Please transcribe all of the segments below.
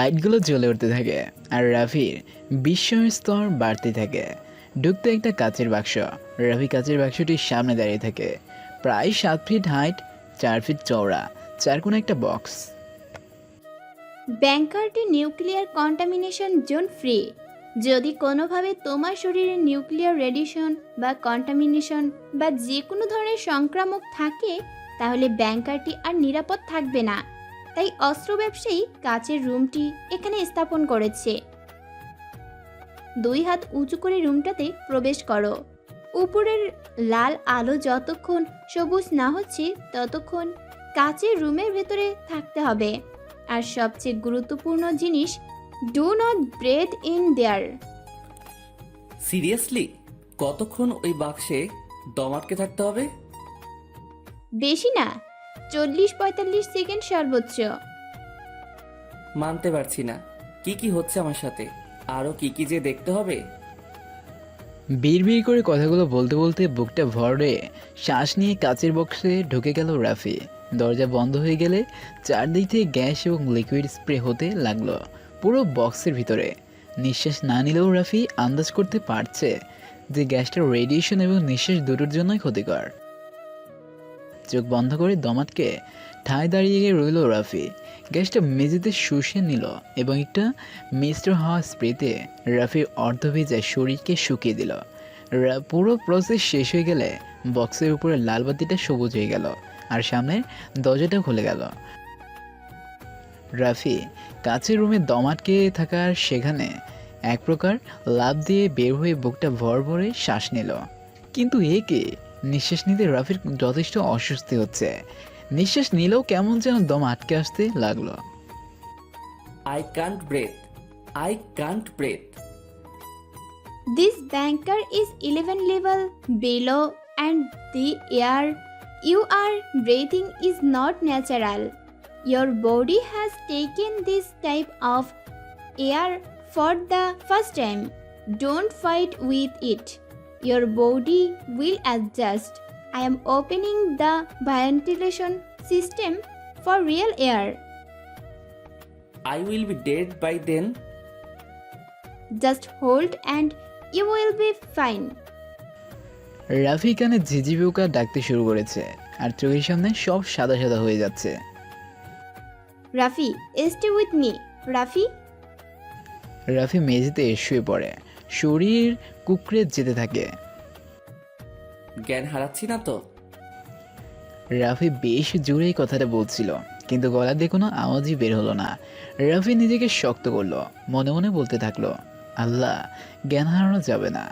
লাইটগুলো জ্বলে উঠতে থাকে আর রাফির বিস্ময়ের স্তর বাড়তে থাকে। ঢুকতে একটা কাচের বাক্স। রাফি কাচের বাক্সটির সামনে দাঁড়িয়ে থাকে। প্রায় 7 ফিট হাইট, 4 ফিট চওড়া, চারকোনা একটা বক্স। ব্যাংকারটি নিউক্লিয়ার কন্টামিনেশন জোন ফ্রি। যদি কোনোভাবে তোমার শরীরে নিউক্লিয়ার রেডিয়েশন বা কন্টামিনেশন বা যে কোনো ধরনের সংক্রামক থাকে তাহলে ব্যাংকারটি আর নিরাপদ থাকবে না। তাই অস্ত্র ব্যবসায়ী কাচের রুমটি এখানে স্থাপন করেছে। 2 হাত উঁচু করে রুমটাতে প্রবেশ করো। উপরের লাল আলো যতক্ষণ সবুজ না হচ্ছে ততক্ষণ কাচের রুমের ভেতরে থাকতে হবে। আর সবচেয়ে গুরুত্বপূর্ণ জিনিস, do not breathe in there. Seriously? কতক্ষণ ওই বাক্সে দম আটকে থাকতে হবে? বেশি না, 40-45 সেকেন্ড সর্বোচ্চ। মানতে পারছি না। কি কি হচ্ছে আমার সাথে? আরও কি কি যে দেখতে হবে। বিড়বিড় করে কথাগুলো বলতে বলতে বুকটা ভরে শ্বাস নিয়ে কাচের বক্সে ঢুকে গেল রাফি। দরজা বন্ধ হয়ে গেলে চারদিক থেকে গ্যাস এবং লিকুইড স্প্রে হতে লাগলো পুরো বক্সের ভিতরে। নিঃশ্বাস না নিলেও রাফি আন্দাজ করতে পারছে যে গ্যাসটা রেডিয়েশন এবং নিঃশ্বাস দুটোর জন্যই ক্ষতিকর। চোখ বন্ধ করে দমাটকে ঠায় দাঁড়িয়ে গিয়ে রইল রাফি। গ্যাসটা মেঝেতে শুষে নিল এবং একটা মিশ্র হওয়া স্প্রেতে রাফির অর্ধভেজা শরীরকে শুকিয়ে দিল। পুরো প্রসেস শেষ হয়ে গেলে বক্সের উপরে লাল বাতিটা সবুজ হয়ে গেল আর সামনের দরজাটা খুলে গেল। রাফি কাছের রুমে দম আটকে থাকার সেখানে এক প্রকার লাফ দিয়ে বের হয়ে বুকটা ভর ভরে শ্বাস নিল। কিন্তু একে নিঃশ্বাস নিতে রাফির যথেষ্ট অস্বস্তি হচ্ছে। নিঃশ্বাস নিলেও কেমন যেন দম আটকে আসতে লাগলো। I can't breathe, I can't breathe. This bunker is 11 level below and the air you are breathing is not natural. Your body has taken this type of air for the first time. Don't fight with it. Your body will adjust. I am opening the ventilation system for real air. I will be dead by then. Just hold and you will be fine. Rafi কানে ঝিঝি পোকা ডাকতে শুরু করেছে আর চোখের সামনে সব সাদা সাদা হয়ে যাচ্ছে। Rafi, stay with me. Rafi? Rafi মেঝেতে শুয়ে পড়ে, শরীর কুকড়ে যেতে থাকে। জ্ঞান হারাচ্ছি না তো? রাফি বেশ জোরেই কথাটা বলছিল কিন্তু গলা দিয়ে কোনো আওয়াজই বের হলো না। রাফি নিজেকে শক্ত করলো, মনে মনে বলতে থাকলো, আল্লাহ, জ্ঞান হারানো যাবে না,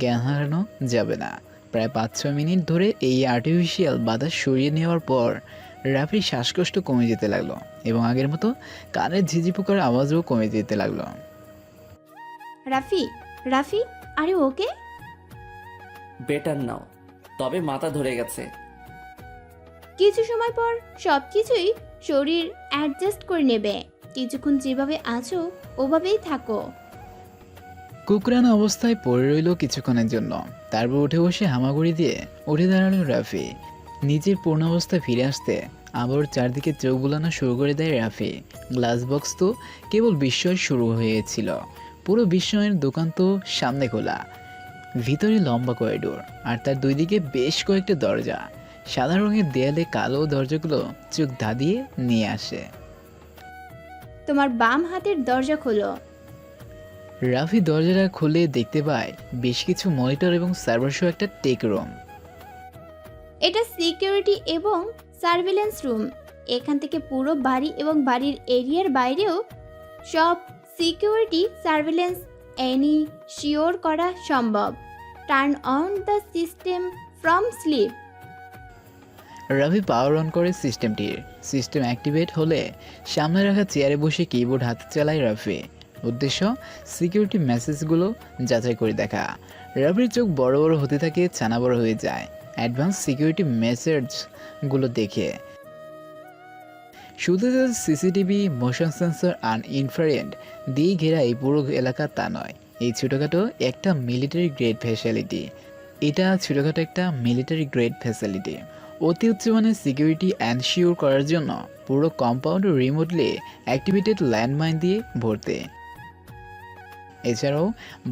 জ্ঞান হারানো যাবে না। প্রায় 5-6 মিনিট ধরে এই আর্টিফিশিয়াল বাতাস সরিয়ে নেওয়ার পর রাফির শ্বাসকষ্ট কমে যেতে লাগলো এবং আগের মতো কানের ঝিঝি পোকার আওয়াজও কমে যেতে লাগলো। Rafi, are you okay? Better now, তবে মাথা ধরে গেছে। কিছু সময় পর সবকিছুই শরীর অ্যাডজাস্ট করে নেবে। কিছুক্ষণ যেভাবে আছো ওভাবেই থাকো। কুকরানো অবস্থায় পড়ে রইল কিছুক্ষণের জন্য। তারপর উঠে বসে হামাগুড়ি দিয়ে উঠে দাঁড়ালো রাফি। নিজের পূর্ণ অবস্থায় ফিরে আসতে আবার চারদিকে চোখ বুলানো শুরু করে দেয় রাফি। গ্লাস বক্স তো কেবল বিস্ময় শুরু হয়েছিল, পুরো বিস্ময়ের দোকান তো সামনে খোলা। ভিতরে লম্বা করিডোর আর তার দুই দিকে বেশ কয়েকটা দরজা। সাদা রঙের দেয়ালে কালো দরজাগুলো চোখ ধাঁধিয়ে নিয়ে আসে। তোমার বাম হাতের দরজা খোলো। রাফি দরজাটা খুলে দেখতে পায় বেশ কিছু মনিটর এবং সার্ভার সহ একটা টেক রুম। এটা সিকিউরিটি এবং সার্ভিলেন্স রুম। এখান থেকে পুরো বাড়ি এবং বাড়ির এরিয়ার বাইরেও সব সিকিউরিটি সার্ভিলেন্স এনশিওর করা সম্ভব। Turn on the system from sleep. Rafi power on করে সিস্টেমটির। সিস্টেম অ্যাক্টিভেট হলে সামনে রাখা চেয়ারে বসে কিবোর্ড হাতে চালায় রাফি। উদ্দেশ্য সিকিউরিটি মেসেজগুলো যাচাই করে দেখা। রাফির চোখ বড় বড় হতে থাকে, ছানা বড় হয়ে যায় অ্যাডভান্স সিকিউরিটি মেসেজগুলো দেখে। শুধু যে সিসিটিভি, মোশন সেন্সর আর ইনফ্রারেড দিয়ে ঘেরা এই পুরো এলাকা তা নয়, এই ছোটোখাটো একটা মিলিটারি গ্রেড ফ্যাসিলিটি। এটা ছোটোখাটো একটা মিলিটারি গ্রেড ফ্যাসিলিটি। অতি উচ্চমানের সিকিউরিটি এনশিওর করার জন্য পুরো কম্পাউন্ড রিমোটলি অ্যাক্টিভেটেড ল্যান্ডমাইন দিয়ে ভর্তি। এছাড়াও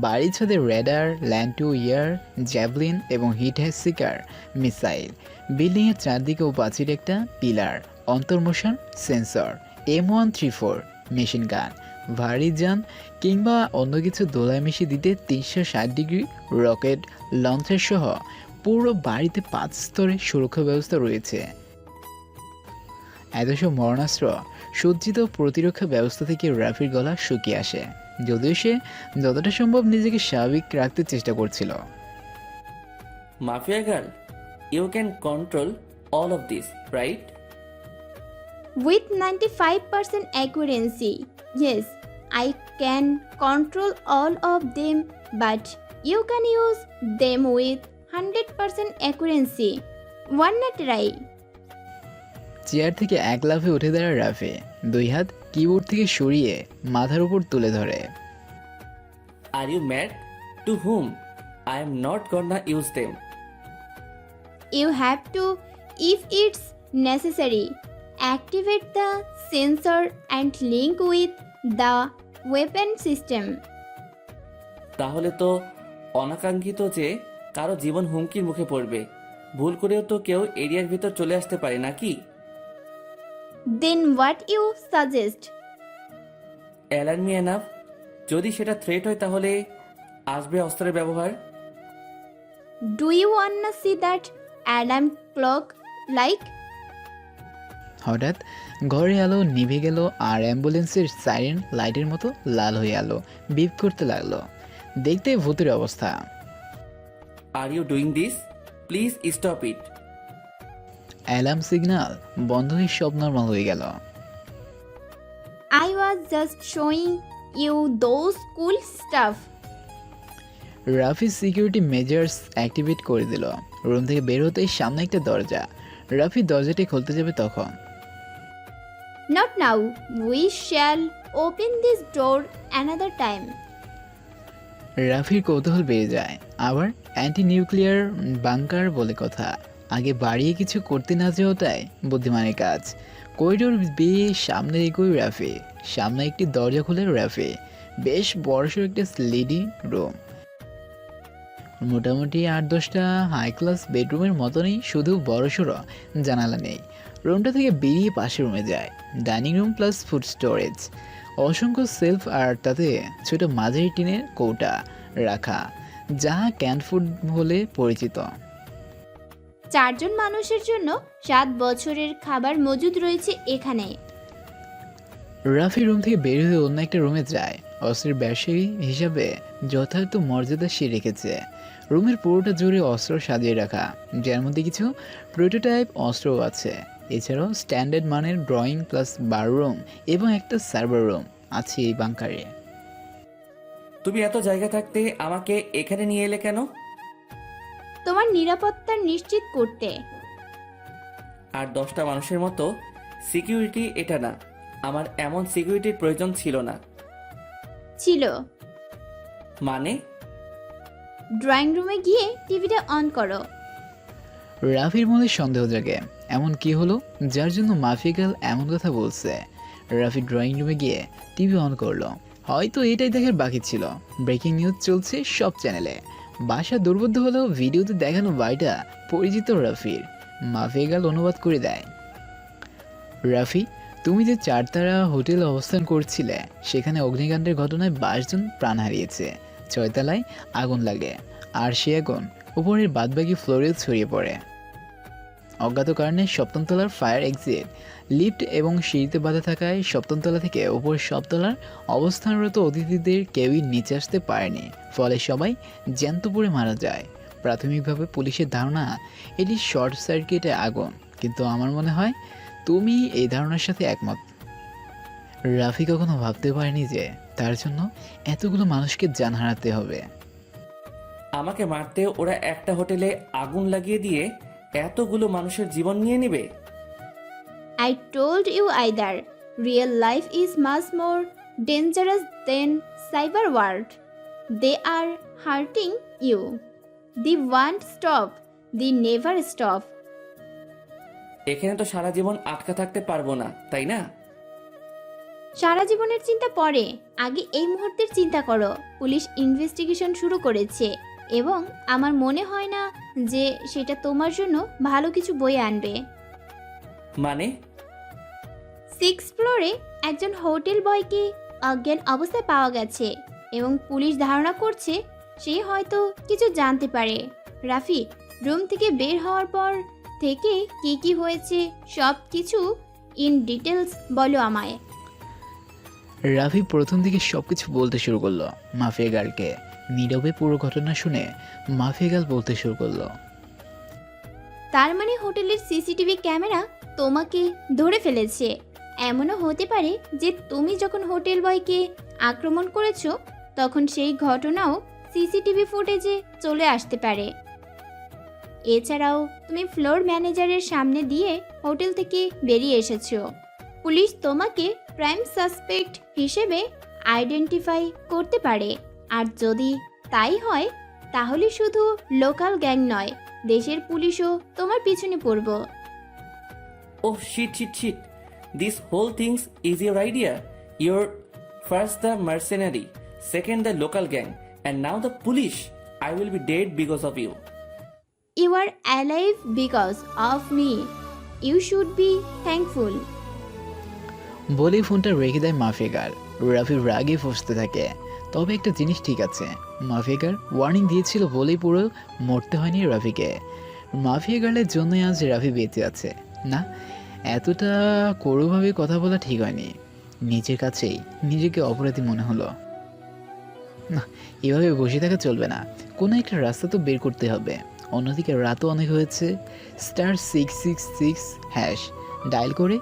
বাড়ির ছাদে radar, land to year, javelin এবং হিট হ্যাজ সিকার মিসাইল, বিল্ডিংয়ের চারদিকে ও প্রাচীরে একটা pillar, অন্তর্মোশন sensor, M134 machine gun, ভারী যান কিংবা অন্য কিছু দোলায় মিশিয়ে দিতে 360 ডিগ্রি রকেট লঞ্চার সহ পুরো বাড়িতে 5 স্তরের সুরক্ষা ব্যবস্থা রয়েছে। এত সব মরণাস্ত্র সজ্জিত প্রতিরক্ষা ব্যবস্থা থেকে রাফির গলা শুকিয়ে আসে, যদিও সে যতটা সম্ভব নিজেকে স্বাভাবিক রাখতে চেষ্টা করছিল। Mafia girl, you can control all of this, right? With 95% accuracy, yes, I can control all of them, but you can use them with 100% accuracy. One not try. Chair থেকে এক লাফে উঠে দাঁড়ায় রাফি, 2 হাত কিবোর্ড থেকে সরিয়ে মাথার উপর তুলে ধরে। Are you mad? Too hmm? I am not gonna use them. You have to, if it's necessary, activate the sensor and link with the weapon system. তাহলে তো অনাকাঙ্ক্ষিত যে কারো জীবন হুমকির মুখে পড়বে, ভুল করেও তো কেউ এরিয়ার ভিতর চলে আসতে পারে নাকি? Then what you suggest? Alarm me enough. যদি সেটা থ্রেট হয় তাহলে আসবে অস্ত্রের ব্যবহার। Do you wanna see that alarm clock like? হঠাৎ ঘরে আলো নিভে গেল আর অ্যাম্বুলেন্সের সাইরেন লাইটের মতো লাল হয়ে আলো বিপ করতে লাগলো। দেখতে ভূতের অবস্থা। Are you doing this? Please stop it. Alarm signal বন্ধ হয়ে সব নর্মাল হয়ে গেল। I was just showing you those cool stuff. Rafi security measures activate করে দিল। রুম থেকে বের হতেই সামনে একটা দরজা। রাফি দরজাটি খুলতে যাবে তখন Not now. We shall open this door another time. রাফির কৌতূহল বেড়ে যায়। আবার অ্যান্টি নিউক্লিয়ার বাংকার বলে কথা। আগে বাড়িয়ে কিছু করতে না যাওয়াটাই বুদ্ধিমানের কাজ। করিডোর বেয়ে সামনে এগোয় রাফি। সামনে একটি দরজা খুলে রাফি। বেশ বড়সড় একটা স্লিডি রুম। মোটামুটি 8-10টা হাই ক্লাস বেডরুমের মতনই, শুধু বড়সড় জানালা নেই। রুমটা থেকে বেরিয়ে পাশের রুমে যায়। Dining room plus food storage, অসংখ্য সেলফ আর তাতে ছোট মাঝারি টিনের কৌটা রাখা, যা ক্যান ফুড বলে পরিচিত। 4 জন মানুষের জন্য 7 বছরের খাবার মজুদ রয়েছে এখানে। রাফি রুম থেকে বের হয়ে অন্য একটা রুমে যায়। অস্ত্রের ব্যবসায়ী হিসাবে যথার্থ মর্যাদা সে রেখেছে। রুমের পুরোটা জুড়ে অস্ত্র সাজিয়ে রাখা, যার মধ্যে কিছু প্রোটোটাইপ অস্ত্রও আছে। এছাড়াও স্ট্যান্ডার্ড মানের ড্রয়িং প্লাস বার রুম এবং একটা সার্ভার রুম আছে এই বাংকারে। তুমি এত জায়গা থাকতে আমাকে এখানে নিয়ে এলে কেন? তোমার নিরাপত্তা নিশ্চিত করতে। আর 10টা মানুষের মতো সিকিউরিটি এটা না। আমার এমন সিকিউরিটির প্রয়োজন ছিল না। ছিল। মানে? ড্রয়িং রুমে গিয়ে টিভিটা অন করো। রাফির মনে সন্দেহ জাগে, এমন কি হলো যার জন্য মাফিয়া গার্ল এমন কথা বলছে। রাফি ড্রয়িং রুমে গিয়ে টিভি অন করলো। হয়তো এটাই দেখার বাকি ছিল। ব্রেকিং নিউজ চলছে সব চ্যানেলে। বাসা দুর্বোধ্য হলেও ভিডিওতে দেখানো বাড়িটা পরিচিত রাফির। মাফিয়া গার্ল অনুবাদ করে দেয়, রাফি, তুমি যে 4 তারা হোটেলে অবস্থান করছিলে সেখানে অগ্নিকাণ্ডের ঘটনায় 22 জন প্রাণ হারিয়েছে। 6 তলায় আগুন লাগে আর সে আগুন উপরের বাদবাকি ফ্লোরে ছড়িয়ে পড়ে। অজ্ঞাত কারণে 7ম তলার ফায়ার এক্সিট, লিফট এবং সিঁড়িতে বাধা থাকায় 7ম তলা থেকে উপরের সব তলার অবস্থানরত অতিথিদের কেউই নিচে আসতে পারেনি। ফলে সবাই জ্যান্ত পুড়ে মারা যায়। প্রাথমিকভাবে পুলিশের ধারণা এটি শর্ট সার্কিটে আগুন, কিন্তু আমার মনে হয় তুমি এই ধারণার সাথে একমত। রাফি কখনো ভাবতে পারেনি যে তার জন্য এতগুলো মানুষকে জান হারাতে হবে। আমাকে মারতে ওরা একটা হোটেলে আগুন লাগিয়ে দিয়ে এতগুলো মানুষের জীবন নিয়ে নেবে? I told you either. Real life is much more dangerous than cyber world. They are hurting you. They won't stop. They never stop. এখানে তো সারা জীবন আটকা থাকতে পারবো না, তাই না? সারা জীবনের চিন্তা পরে, আগে এই মুহূর্তের চিন্তা করো। পুলিশ ইনভেস্টিগেশন শুরু করেছে এবং আমার মনে হয় না যে সেটা তোমার জন্য ভালো কিছু বয়ে আনবে। মানে? 6 ফ্লোরে একজন হোটেল বয়কে অজ্ঞান অবস্থায় পাওয়া গেছে এবং পুলিশ ধারণা করছে সে হয়তো কিছু জানতে পারে। রাফি, রুম থেকে বের হওয়ার পর থেকে কি কি হয়েছে সব কিছু ইন ডিটেলস বলো আমায়। রাফি প্রথম দিকে সবকিছু বলতে শুরু করলো মাফিয়া গার্লকে। নীরবে পুরো ঘটনা শুনে মাফিয়া গার্ল বলতে শুরু করলো। তার মানে হোটেলের সিসিটিভি ক্যামেরা তোমাকে ধরে ফেলেছে। এমনও হতে পারে যে তুমি যখন হোটেল বয়কে আক্রমণ করেছো তখন সেই ঘটনাও সিসিটিভি ফুটেজে চলে আসতে পারে। এছাড়াও তুমি ফ্লোর ম্যানেজারের সামনে দিয়ে হোটেল থেকে বেরিয়ে এসেছো। পুলিশ তোমাকে প্রাইম সাসপেক্ট হিসেবে আইডেন্টিফাই করতে পারে। আর যদি তাই হয় তাহলে শুধু লোকাল গ্যাং নয়, দেশের পুলিশও তোমার পিছনে পড়ব। Oh shit. This whole things is your idea. You're first the mercenary, second the local gang, and now the police. I will be dead because of you. You are alive because of me. You should be thankful. বলেই ফোনটা রেখে দেয় mafia girl. Rafi রাগে ফুঁসতে থাকে। তবে একটা জিনিস ঠিক আছে, মাফিয়া গার্ল ওয়ার্নিং দিয়েছিল বলেই পুরো মরতে হয়নি রাফিকে। মাফিয়া গার্লের জন্যই আজ রাফি বেঁচে আছে। না, এতটা করুভাবে কথা বলা ঠিক হয়নি। নিজের কাছেই নিজেকে অপরাধী মনে হলো। না, এভাবে বসে থাকা চলবে না, কোনো একটা রাস্তা তো বের করতে হবে। অন্যদিকে রাতও অনেক হয়েছে। *666# ডায়াল করে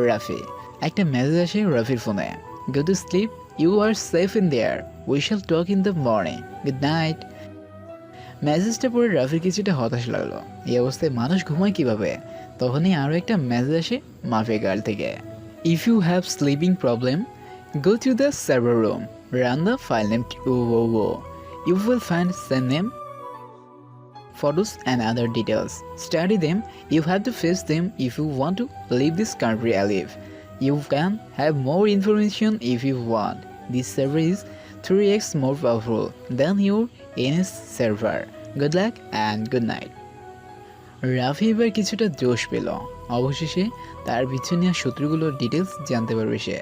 রাফি। একটা মেসেজ আসে রাফির ফোনে। Go to sleep, you are safe in there, we shall talk in the morning, good night. মেসেজটা পড়ে রাফির কিছুটা হতাশ লাগলো। এই অবস্থায় মানুষ ঘুমায় কিভাবে? তখনই আরও একটা মেসেজ আসে মাফিয়া গার্ল থেকে। If you have sleeping problem, go to the server room, run the file name you will find same name, photos and other details. Study them. You have to face them if you want to leave this country alive. You can have more information if you want. This server is 3x more powerful than your NS server. Good luck and good night. Rafi এবার কিছুটা জোশ পেল। অবশেষে তার পিছনে নেওয়া শত্রুগুলোর details জানতে পারবে সে।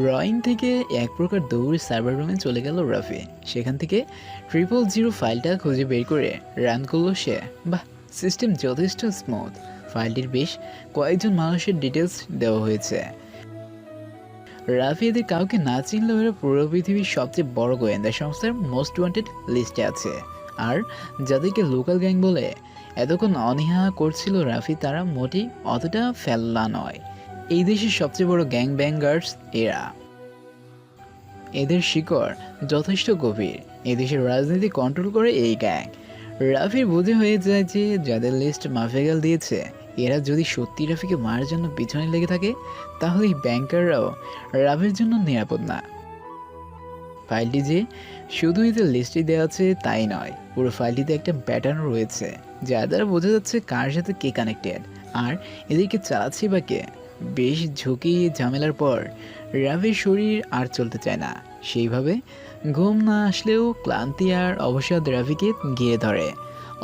রয়িং থেকে এক প্রকার দৌড়ে সার্ভার রুমে চলে গেল রাফি। সেখান থেকে 000 ফাইলটা খুঁজে বের করে রান করলো সে। বাহ, সিস্টেম যথেষ্ট স্মুথ। ফাইলটির বেশ কয়েকজন মানুষের ডিটেলস দেওয়া হয়েছে। রাফি এদের কাউকে না চিনলেও এরা পুরো পৃথিবীর সবচেয়ে বড় গোয়েন্দা সংস্থার মোস্ট ওয়ান্টেড লিস্টে আছে। আর যাদেরকে লোকাল গ্যাং বলে এতক্ষণ অনীহা করছিল রাফি, তারা মোটেই অতটা ফেল্লা নয়। এই দেশের সবচেয়ে বড় গ্যাং ব্যাঙ্গার্স এরা। এদের শিকড় যথেষ্ট গভীর। এদেশের রাজনীতি কন্ট্রোল করে এই গ্যাং। রাফির বুঝে হয়ে যায় যে যাদের লিস্ট মাফিয়া গার্ল দিয়েছে, এরা যদি সত্যি রাফিকে মারার জন্য পিছনে লেগে থাকে তাহলে এই ব্যাংকাররাও রাফির জন্য নিরাপদ না। ফাইলটি যে শুধু এদের লিস্টে দেওয়া আছে তাই নয়, পুরো ফাইলটিতে একটা প্যাটার্ন রয়েছে যা দ্বারা বোঝা যাচ্ছে কার সাথে কে কানেক্টেড আর এদেরকে চালাচ্ছে বা কে। বেশ ঝুঁকি ঝামেলার পর রাফির শরীর আর চলতে চায় না। সেইভাবে ঘুম না আসলেও ক্লান্তি আর অবসাদ রাফিকে ঘিরে ধরে।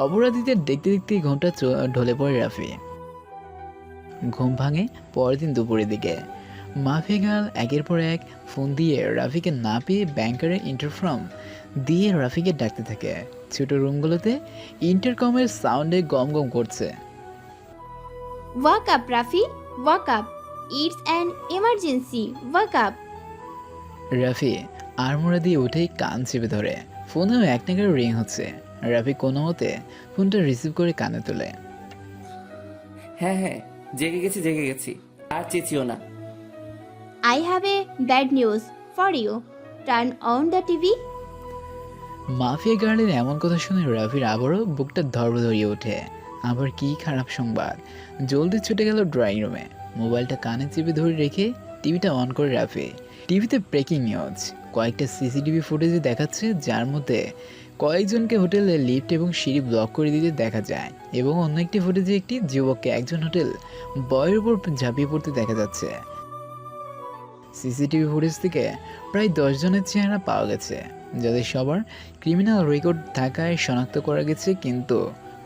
অপরাধীদের দেখতে দেখতে ঘুমটা ঢলে পড়ে রাফি। ঘুম ভাঙে পরের দিন দুপুরের দিকে। মাফিয়া গার্ল একের পর এক ফোন দিয়ে রাফিকে না পেয়ে ব্যাংকারের ইন্টারফর্ম দিয়ে রাফিকে ডাকতে থাকে। ছোট রুমগুলোতে ইন্টারকমের সাউন্ডে গম গম করছে। Wake up Rafi, wake up, it's an emergency, wake up. Rafi আড়মোড়া দিয়ে উঠেই কান চেপে ধরে। ফোনেও এক নাগারে রিং হচ্ছে। রাফি কোনো মতে ফোনটা রিসিভ করে কানে তোলে। হ্যাঁ, জেগে গেছি, আর চেঁচিও না। I have a bad news for you. Turn on the TV. Mafia গার্লের এমন কথা শুনে রাফির আবারও বুকটা ধরবধরিয়ে ওঠে। আবার কি খারাপ সংবাদ! জলদি ছুটে গেল ড্রয়িং রুমে। মোবাইলটা কানে চেপে ধরে রেখে টিভিটা অন করে রাফি। টিভিতে ব্রেকিং নিউজ, কয়েকটা সিসিটিভি ফুটেজে দেখাচ্ছে যার মধ্যে কয়েকজনকে হোটেলে লিফট এবং সিঁড়ি ব্লক করে দিতে দেখা যায় এবং অন্য একটি ফুটেজে একটি যুবককে একজন হোটেল বয়ের উপর ঝাঁপিয়ে পড়তে দেখা যাচ্ছে। সিসিটিভি ফুটেজ থেকে প্রায় 10 জনের চেহারা পাওয়া গেছে, যাদের সবার ক্রিমিনাল রেকর্ড থাকায় শনাক্ত করা গেছে, কিন্তু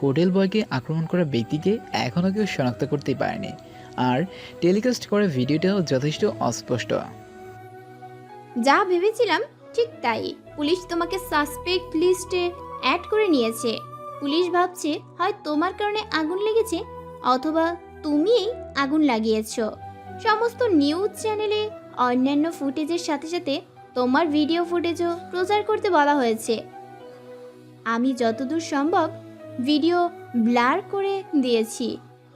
হোটেল বয়কে আক্রমণ করা ব্যক্তিকে এখনও কেউ শনাক্ত করতেই পারেনি। আর টেলিকাস্ট করা ভিডিওটাও যথেষ্ট অস্পষ্ট। যা ভেবেছিলাম ঠিক তাই, পুলিশ তোমাকে সাসপেক্ট লিস্টে অ্যাড করে নিয়েছে। পুলিশ ভাবছে হয় তোমার কারণে আগুন লেগেছে অথবা তুমিই আগুন লাগিয়েছো। সমস্ত নিউজ চ্যানেলে অন্যান্য ফুটেজের সাথে সাথে তোমার ভিডিও ফুটেজও প্রচার করতে বলা হয়েছে। আমি যতদূর সম্ভব ভিডিও ব্লার করে দিয়েছি,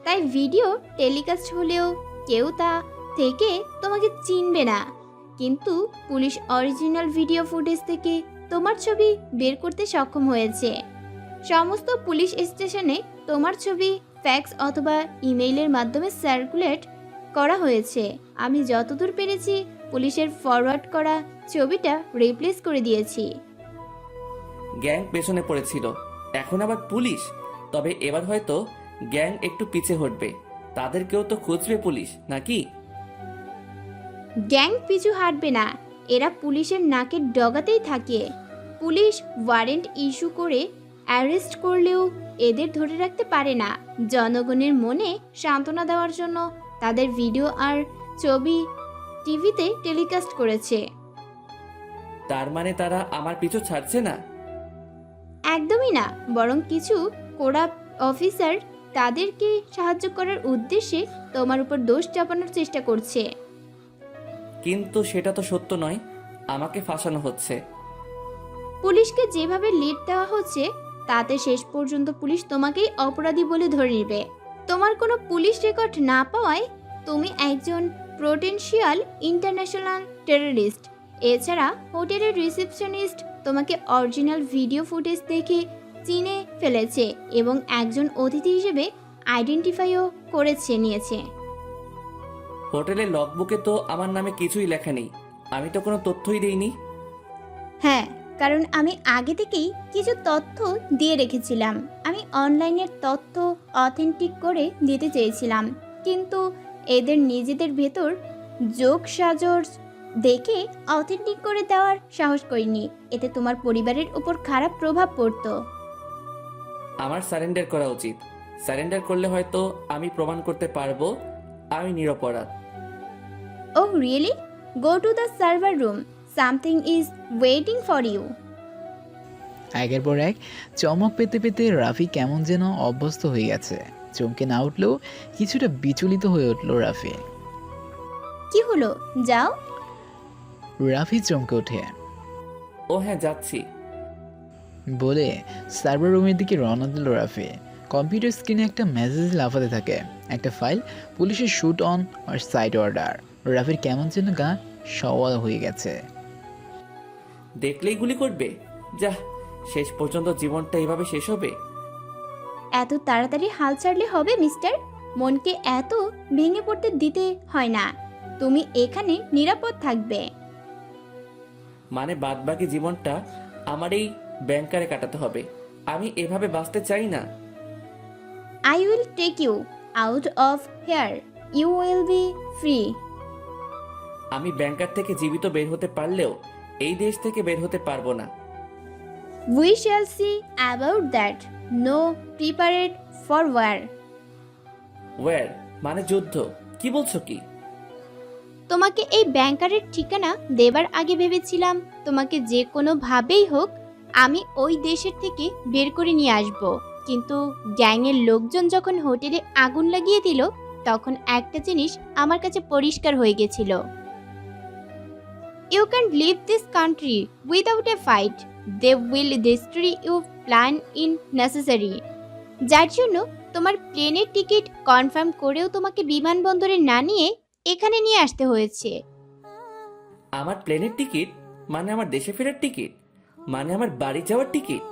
তাই ভিডিও টেলিকাস্ট হলেও কেউ তা থেকে তোমাকে চিনবে না। কিন্তু পুলিশ অরিজিনাল ভিডিও ফুটেজ থেকে তোমার ছবি বের করতে সক্ষম হয়েছে। সমস্ত পুলিশ স্টেশনে তোমার ছবি ফ্যাক্স অথবা ইমেইলের মাধ্যমে সার্কুলেট করা হয়েছে। আমি যতদূর পেরেছি পুলিশের ফরওয়ার্ড করা ছবিটা রিপ্লেস করে দিয়েছি। গ্যাং পেছনে পড়েছিল, এখন আবার পুলিশ। তবে এবার হয়তো গ্যাং একটু পিছে হটবে, তাদেরকেও তো খুঁজবে পুলিশ, নাকি? গ্যাং পিছু হাঁটবে না, এরা পুলিশের নাকের ডগাতেই থাকে। পুলিশ ওয়ারেন্ট ইস্যু করে অ্যারেস্ট করলেও এদের ধরে রাখতে পারে না। জনগণের মনে সান্ত্বনা দেওয়ার জন্য তাদের ভিডিও আর ছবি টিভিতে টেলিকাস্ট করেছে। তার মানে তারা আমার পিছু ছাড়ছে না? একদমই না, বরং কিছু কোরাপ্ট অফিসার তাদেরকে সাহায্য করার উদ্দেশ্যে তোমার উপর দোষ চাপানোর চেষ্টা করছে। কিন্তু সেটা তো সত্য নয়, আমাকে ফাঁসানো হচ্ছে। পুলিশকে যেভাবে লিড দেওয়া হচ্ছে তাতে শেষ পর্যন্ত পুলিশ তোমাকেই অপরাধী বলে ধরে নেবে। তোমার কোনো পুলিশ রেকর্ড না পাওয়ায় তুমি একজন পোটেনশিয়াল ইন্টারন্যাশনাল টেররিস্ট। এছাড়া হোটেলের রিসেপশনিস্ট তোমাকে অরিজিনাল ভিডিও ফুটেজ দেখে চিনে ফেলেছে এবং একজন অতিথি হিসেবে আইডেন্টিফাইও করেছে নিয়েছে। হোটেলের লগবুকে তো আমার নামে কিছুই লেখা নেই, আমি তো কোনো তথ্যই দেইনি। হ্যাঁ, কারণ আমি আগে থেকেই কিছু তথ্য দিয়ে রেখেছিলাম। আমি অনলাইনের তথ্য অথেন্টিক করে দিতে চেয়েছিলাম, কিন্তু এদের নিজেদের ভেতর যোগ সাজর দেখে অথেন্টিক করে দেওয়ার সাহস করিনি। এতে তোমার পরিবারের উপর খারাপ প্রভাব পড়তো। আমার সারেন্ডার করা উচিত। সারেন্ডার করলে হয়তো আমি প্রমাণ করতে পারবো আমি নিরপরাধ। Oh really? Go to the server room, something is waiting for you. একের পর এক চমক পেতে পেতে রাফি কেমন যেন অভ্যস্ত হয়ে গেছে। চমকে না উঠলেও কিছুটা বিচলিত হয়ে উঠল রাফি। কি হলো, যাও। রাফি চমকে ওঠে ও হ্যাঁ, যাচ্ছি বলে সার্ভার রুমের দিকে রওনা দিল রাফি। কম্পিউটার স্ক্রিনে একটা মেসেজ লাফাতে থাকে, একটা ফাইল, পুলিশের শুট অন আর সাইড অর্ডার। রাফির কেমন যেন গা সওয়াল হয়ে গেছে। দেখলেই গুলি করবে? যা, শেষ পর্যন্ত জীবনটা এভাবে শেষ হবে? এত তাড়াতাড়ি হাল ছাড়লে হবে মিস্টার? মনকে এত ভেঙে পড়তে দিতে হয় না। তুমি এখানে নিরাপদ থাকবে। মানে বাদবাকি জীবনটা আমার এই ব্যাংকারে কাটাতে হবে? আমি এভাবে বাঁচতে চাই না। I will take you out of here, you will be free. আমি ব্যাংকার থেকে জীবিত বের হতে পারলেও এই দেশ থেকে বের হতে পারবো না। We shall see about that. No prepared for war. War মানে যুদ্ধ? কি বলছো কি? তোমাকে এই ব্যাংকারের ঠিকানা দেবার আগে ভেবেছিলাম তোমাকে যে কোনোভাবেই হোক আমি ওই দেশের থেকে বের করে নিয়ে আসব। কিন্তু গ্যাংয়ের লোকজন যখন হোটেলে আগুন লাগিয়ে দিল তখন একটা জিনিস আমার কাছে পরিষ্কার হয়ে গেছিল। You can leave this country without a fight. They will destroy your plan in necessary. যার জন্য তোমার প্লেনের টিকিট কনফার্ম করেও তোমাকে বিমানবন্দরে না নিয়ে এখানে নিয়ে আসতে হয়েছে। আমার প্লেনের টিকিট মানে আমার দেশে ফেরার টিকিট, মানে আমার বাড়ি যাওয়ার টিকিট?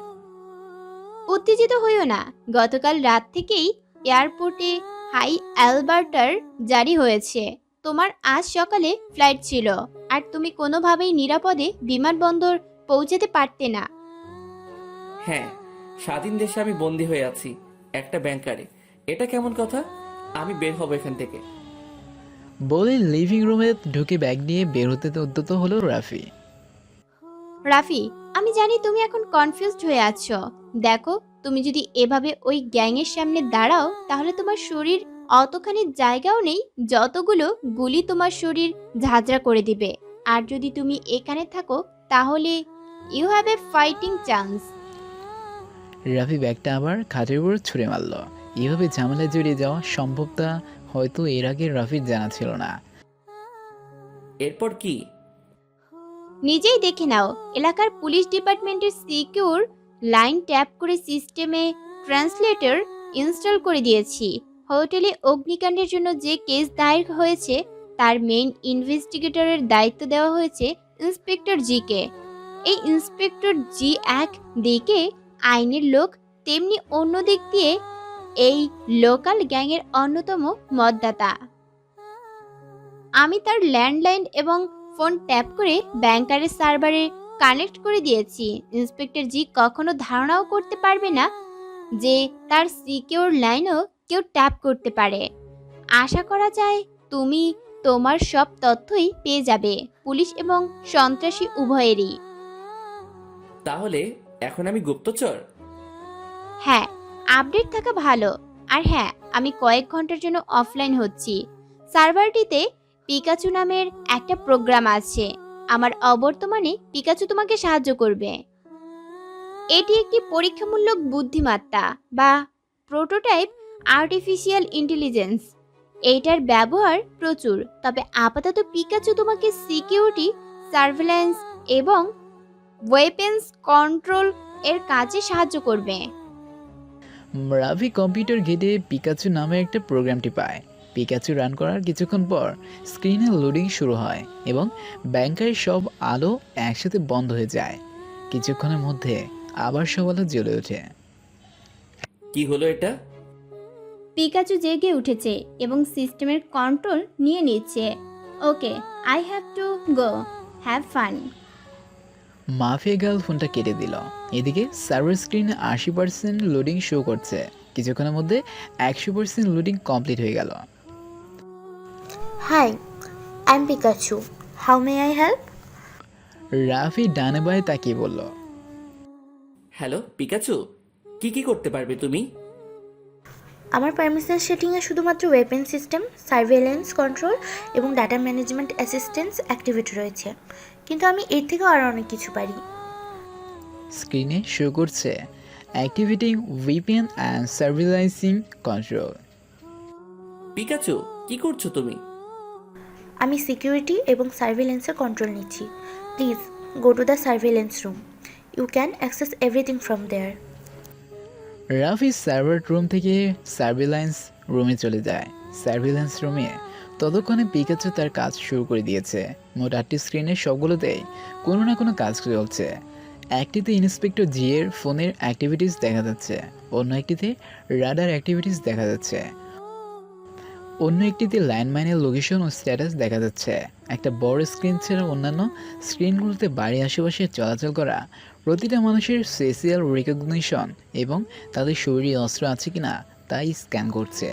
উত্তেজিত হইও না, গতকাল রাত থেকেই এয়ারপোর্টে হাই অ্যালবার্টার জারি হয়েছে। তোমার আজ সকালে ফ্লাইট ছিল আর তুমি কোনোভাবেই নিরাপদে বিমানবন্দর পৌঁছাতে পারতে না। হ্যাঁ, স্বাধীন দেশে আমি বন্দী হয়ে আছি একটা ব্যাংকারে। এটা কেমন কথা? আমি বের হব এখান থেকে। বলে লিভিং রুমে ঢুকে ব্যাগ নিয়ে বের হতে উদ্যত হলো রাফি। রাফি, আমি জানি তুমি এখন কনফিউজড হয়ে আছো। দেখো, তুমি যদি এভাবে ওই গ্যাংয়ের সামনে দাঁড়াও তাহলে তোমার শরীর অতখানি জায়গাও নেই যতগুলো গুলি তোমার শরীর ঝাঁঝরা করে দিবে। আর যদি তুমি এখানে থাকো তাহলে you have a fighting chance. Rafi ব্যাগটা আবার খাটের উপর ছুঁড়ে মারল। এভাবে ঝামেলায় জড়িয়ে যাওয়া সম্ভবটা হয়তো এর আগে রাফির জানা ছিল না। এরপর কি? নিজেই দেখে নাও, এলাকার পুলিশ ডিপার্টমেন্টের সিকিউর লাইন ট্যাপ করে সিস্টেমে ট্রান্সলেটর ইনস্টল করে দিয়েছি। হোটেলে অগ্নিকাণ্ডের জন্য যে কেস দায়ের হয়েছে তার মেইন ইনভেস্টিগেটরের দায়িত্ব দেওয়া হয়েছে ইন্সপেক্টর জিকে। এই ইন্সপেক্টর জি এক দিকে আইনের লোক, তেমনি অন্য দিক দিয়ে এই লোকাল গ্যাংয়ের অন্যতম মদদাতা। আমি তার ল্যান্ডলাইন এবং ফোন ট্যাপ করে ব্যাংকারের সার্ভারে কানেক্ট করে দিয়েছি। ইন্সপেক্টর জি কখনো ধারণাও করতে পারবে না যে তার সিকিউর লাইনও কেউ ট্যাপ করতে পারে। আশা করা যায় তুমি তোমার সব তথ্যই পেয়ে যাবে, পুলিশ এবং সন্ত্রাসী উভয়েরই। তাহলে এখন আমি গুপ্তচর? হ্যাঁ, আপডেট থাকা ভালো। আর হ্যাঁ, আমি কয়েক ঘন্টার জন্য অফলাইন হচ্ছি। সার্ভারটিতে পিকাচু নামের একটা প্রোগ্রাম আছে। আমার অবর্তমানে পিকাচু তোমাকে সাহায্য করবে। এটি একটি পরীক্ষামূলক বুদ্ধিমত্তা বা প্রোটোটাইপ আর্টিফিশিয়াল ইন্টেলিজেন্স। এইটার ব্যবহার প্রচুর, তবে আপাতত পিকাচু তোমাকে সিকিউরিটি, সার্ভেলেন্স এবং ওয়েপেন্স কন্ট্রোল এর কাজে সাহায্য করবে। রাফি কম্পিউটার ঘেটে পিকাচু নামে একটা প্রোগ্রামটি পায়। পিকাচু রান করার কিছুক্ষণ পর স্ক্রিনে লোডিং শুরু হয় এবং ব্যাংকের সব আলো একসাথে বন্ধ হয়ে যায়। কিছুক্ষণের মধ্যে আবার সব আলো জ্বলে ওঠে। কি হলো এটা? পিকাচু জেগে উঠেছে এবং সিস্টেমের কন্ট্রোল নিয়ে নিচ্ছে। Okay, I have to go, have fun. Mafia girl ফোনটা কেটে দিল। এদিকে সার্ভার স্ক্রিনে 80% লোডিং শো করছে। কিছুক্ষণের মধ্যে 100% লোডিং কমপ্লিট হয়ে গেল। Hi, I'm Pikachu. How may I help? Rafi ডানে বায়ে তাকিয়ে বলল, হ্যালো পিকাচু, কি করতে পারবে তুমি? আমার পারমিশন সেটিংয়ে শুধুমাত্র ওয়েপেন সিস্টেম, সার্ভেলেন্স কন্ট্রোল এবং ডাটা ম্যানেজমেন্ট অ্যাসিস্ট্যান্স অ্যাক্টিভেট রয়েছে, কিন্তু আমি এর থেকেও আরও অনেক কিছু পারি। স্ক্রিনে শো করছে activating VPN and surveilling control. Pikachu, কি করছো তুমি? আমি সিকিউরিটি এবং সার্ভেলেন্সের কন্ট্রোল নিচ্ছি। Please go to the surveillance room, you can access everything from there. Rafi server room থেকে সার্ভিলান্স রুমে চলে যায়। সার্ভিলান্স রুমে ততক্ষণে পিকাচু তার কাজ শুরু করে দিয়েছে। মোট 8টি স্ক্রিনের সবগুলোতেই কোনো না কোনো কাজ চলছে। একটিতে ইন্সপেক্টর জি এর ফোনের অ্যাক্টিভিটিস দেখা যাচ্ছে, অন্য একটিতে রাডার অ্যাক্টিভিটিস দেখা যাচ্ছে, অন্য একটিতে ল্যান্ডমাইনের লোকেশন ও স্ট্যাটাস দেখা যাচ্ছে। একটা বড় স্ক্রিন ছাড়া অন্যান্য স্ক্রিনগুলোতে বাড়ির আশেপাশে চলাচল করা প্রতিটা মানুষের ফেসিয়াল রিকগনিশন এবং তাদের শরীরে অস্ত্র আছে কিনা তাই স্ক্যান করছে।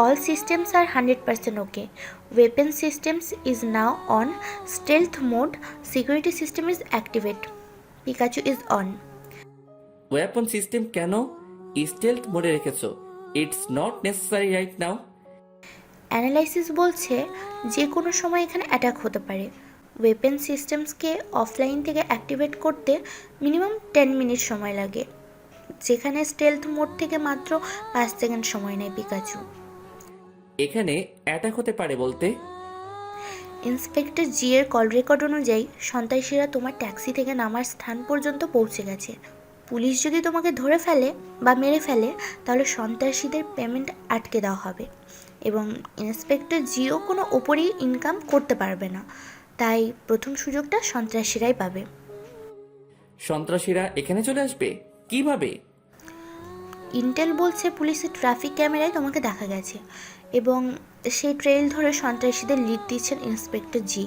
All systems are 100% okay. Weapon systems is now on stealth mode. Security system is activate. Pikachu is on. Weapon system কেন স্টেলথ মোডে রেখেছো? It's not necessary right now. Analysis বলছে যে কোনো সময় এখানে অ্যাটাক হতে পারে। ওয়েপেন সিস্টেমসকে অফলাইন থেকে অ্যাক্টিভেট করতে মিনিমাম 10 মিনিট সময় লাগে, যেখানে স্টেলথ মোড থেকে মাত্র 5 সেকেন্ড সময় নেয়। পিকাচু, এখানে অ্যাটাক হতে পারে বলতে? ইন্সপেক্টর জি এর কল রেকর্ড অনুযায়ী সন্ত্রাসীরা তোমার ট্যাক্সি থেকে নামার স্থান পর্যন্ত পৌঁছে গেছে। পুলিশ যদি তোমাকে ধরে ফেলে বা মেরে ফেলে তাহলে সন্ত্রাসীদের পেমেন্ট আটকে দেওয়া হবে এবং ইন্সপেক্টর জিও কোনো ওপরই ইনকাম করতে পারবে না, তাই প্রথম সুযোগটা সন্ত্রাসীরাই পাবে। সন্ত্রাসীরা এখানে চলে আসবে কিভাবে? ইন্টেল বলছে পুলিশের ট্রাফিক ক্যামেরায় তোমাকে দেখা গেছে এবং সেই ট্রেইল ধরে সন্ত্রাসীদের লিড দিচ্ছেন ইন্সপেক্টর জি।